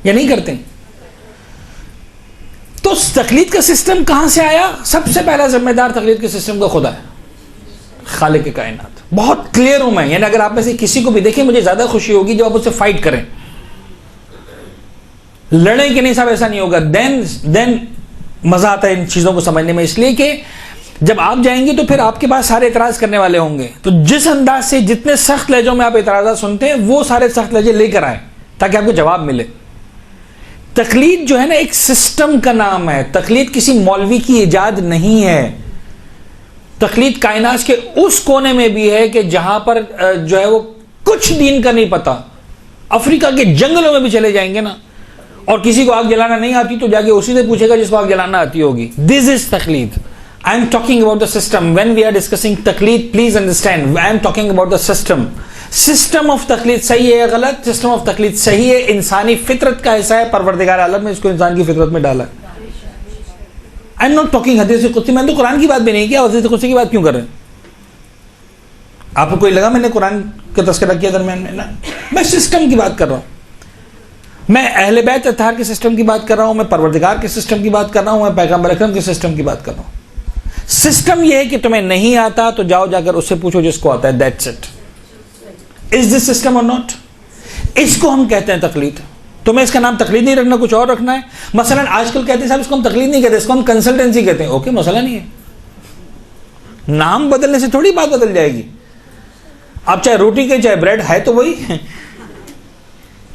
یا نہیں کرتے؟ تو تقلید کا سسٹم کہاں سے آیا؟ سب سے پہلا ذمہ دار تقلید کے سسٹم کا خدا ہے, خالق کائنات. بہت کلیئر ہوں میں, یعنی اگر آپ میں سے کسی کو بھی دیکھیں, مجھے زیادہ خوشی ہوگی جب آپ اس سے فائٹ کریں, لڑیں کہ نہیں صاحب ایسا نہیں ہوگا, دین مزہ آتا ہے ان چیزوں کو سمجھنے میں. اس لیے کہ جب آپ جائیں گے تو پھر آپ کے پاس سارے اعتراض کرنے والے ہوں گے, تو جس انداز سے جتنے سخت لہجوں میں آپ اعتراضات سنتے ہیں وہ سارے سخت لہجے لے کر آئیں تاکہ آپ کو جواب ملے. تقلید جو ہے نا ایک سسٹم کا نام ہے, تقلید کسی مولوی کی ایجاد نہیں ہے. تقلید کائنات کے اس کونے میں بھی ہے کہ جہاں پر جو ہے وہ کچھ دین کا نہیں پتا. افریقہ کے جنگلوں میں بھی چلے جائیں گے نا, اور کسی کو آگ جلانا نہیں آتی تو جا کے اسی سے پوچھے گا جس کو آگ جلانا آتی ہوگی. دس از تقلید. I am talking about the system. When we are discussing تقلید, please understand, I am talking about the system. System of تقلید صحیح ہے یا غلط؟ سسٹم آف تقلید صحیح ہے, انسانی فطرت کا حصہ ہے, پروردگار عالم نے اس کو انسان کی فطرت میں ڈالا ہے. I am not talking حدیث قدسی, میں نے تو قرآن کی بات بھی نہیں کیا, حدیث قدسی کی بات کیوں کر رہے ہیں؟ آپ کو کوئی لگا میں نے قرآن کا تذکرہ کیا درمیان میں؟ نا, میں سسٹم کی بات کر رہا ہوں, میں اہل بیت اطہار کے سسٹم کی بات کر رہا ہوں, میں پروردگار کے سسٹم کی بات کر رہا ہوں, میں پیغمبر اکرم کے سسٹم کی بات کر رہا ہوں. سسٹم یہ ہے کہ تمہیں نہیں آتا تو جاؤ جا کر اس سے پوچھو جس کو آتا ہے, that's it. Is this system اور ناٹ؟ اس کو ہم کہتے ہیں تقلید. تمہیں اس کا نام تقلید نہیں رکھنا, کچھ اور رکھنا ہے. مثلا آج کل کہتے ہیں صاحب اس کو ہم تقلید نہیں کہتے, اس کو ہم کنسلٹنسی کہتے ہیں. اوکے مسئلہ نہیں ہے, نام بدلنے سے تھوڑی بات بدل جائے گی. آپ چاہے روٹی کے چاہے بریڈ ہے تو وہی,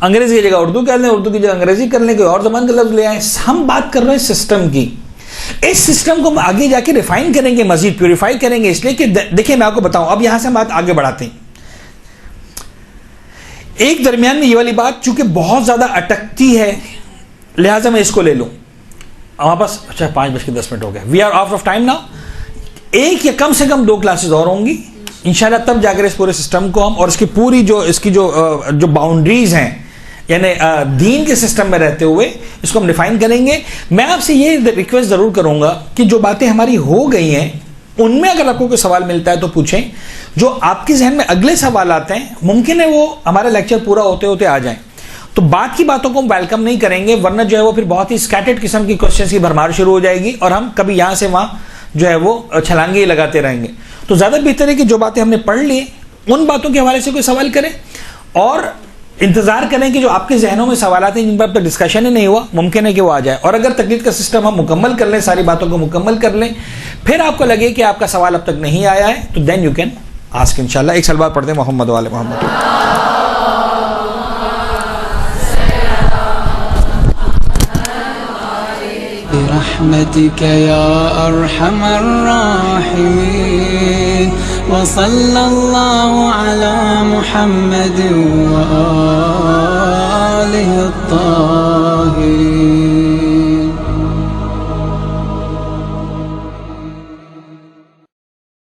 انگریزی کی جگہ اردو کہہ لیں, اردو کی جگہ انگریزی کر لیں, کوئی اور زبان کا لفظ لے آئیں. ہم بات کر رہے ہیں سسٹم کی. اس سسٹم کو ہم آگے جا کے ریفائن کریں گے, مزید پیوریفائی کریں گے. اس لیے کہ دیکھیں میں آپ کو بتاؤں, اب یہاں سے ہم بات آگے بڑھاتے ہیں. ایک درمیان میں یہ والی بات چونکہ بہت زیادہ اٹکتی ہے لہٰذا میں اس کو لے لوں. ہمارے پاس اچھا 5:10 ہو گئے, we are out of time now. ایک یا کم سے کم 2 کلاسز اور ہوں گی انشاءاللہ, تب جا کر اس پورے سسٹم کو ہم اور اس کی پوری اس کی جو باؤنڈریز ہیں, یعنی دین کے سسٹم میں رہتے ہوئے اس کو ہم ڈیفائن کریں گے. میں آپ سے یہ ریکویسٹ ضرور کروں گا کہ جو باتیں ہماری ہو گئی ہیں ان میں اگر آپ کو کوئی سوال ملتا ہے تو پوچھیں. جو آپ کے ذہن میں اگلے سوالات ہیں ممکن ہے وہ ہمارا لیکچر پورا ہوتے ہوتے آ جائیں, تو بات کی باتوں کو ہم ویلکم نہیں کریں گے, ورنہ جو ہے وہ پھر بہت ہی اسکیٹرڈ قسم کی کوشچنس کی بھرمار شروع ہو جائے گی اور ہم کبھی یہاں سے وہاں جو ہے وہ چھلانگے لگاتے رہیں گے. تو زیادہ بہتر ہے کہ جو باتیں ہم نے پڑھ لی ان باتوں کے حوالے سے کوئی سوال کریں, اور انتظار کریں کہ جو آپ کے ذہنوں میں سوالات ہیں جن پر اب تک ڈسکشن ہی نہیں ہوا, ممکن ہے کہ وہ آ جائے. اور اگر تقلید کا سسٹم ہم مکمل کر لیں, ساری باتوں کو مکمل کر لیں, پھر آپ کو لگے کہ آپ کا سوال اب تک نہیں آیا ہے, تو دین یو کین آسک انشاءاللہ. ایک سلوات پڑھتے ہیں محمد والے محمد. برحمتك يا أرحم الراحمين وصلى الله على محمد وآله الطاهرين.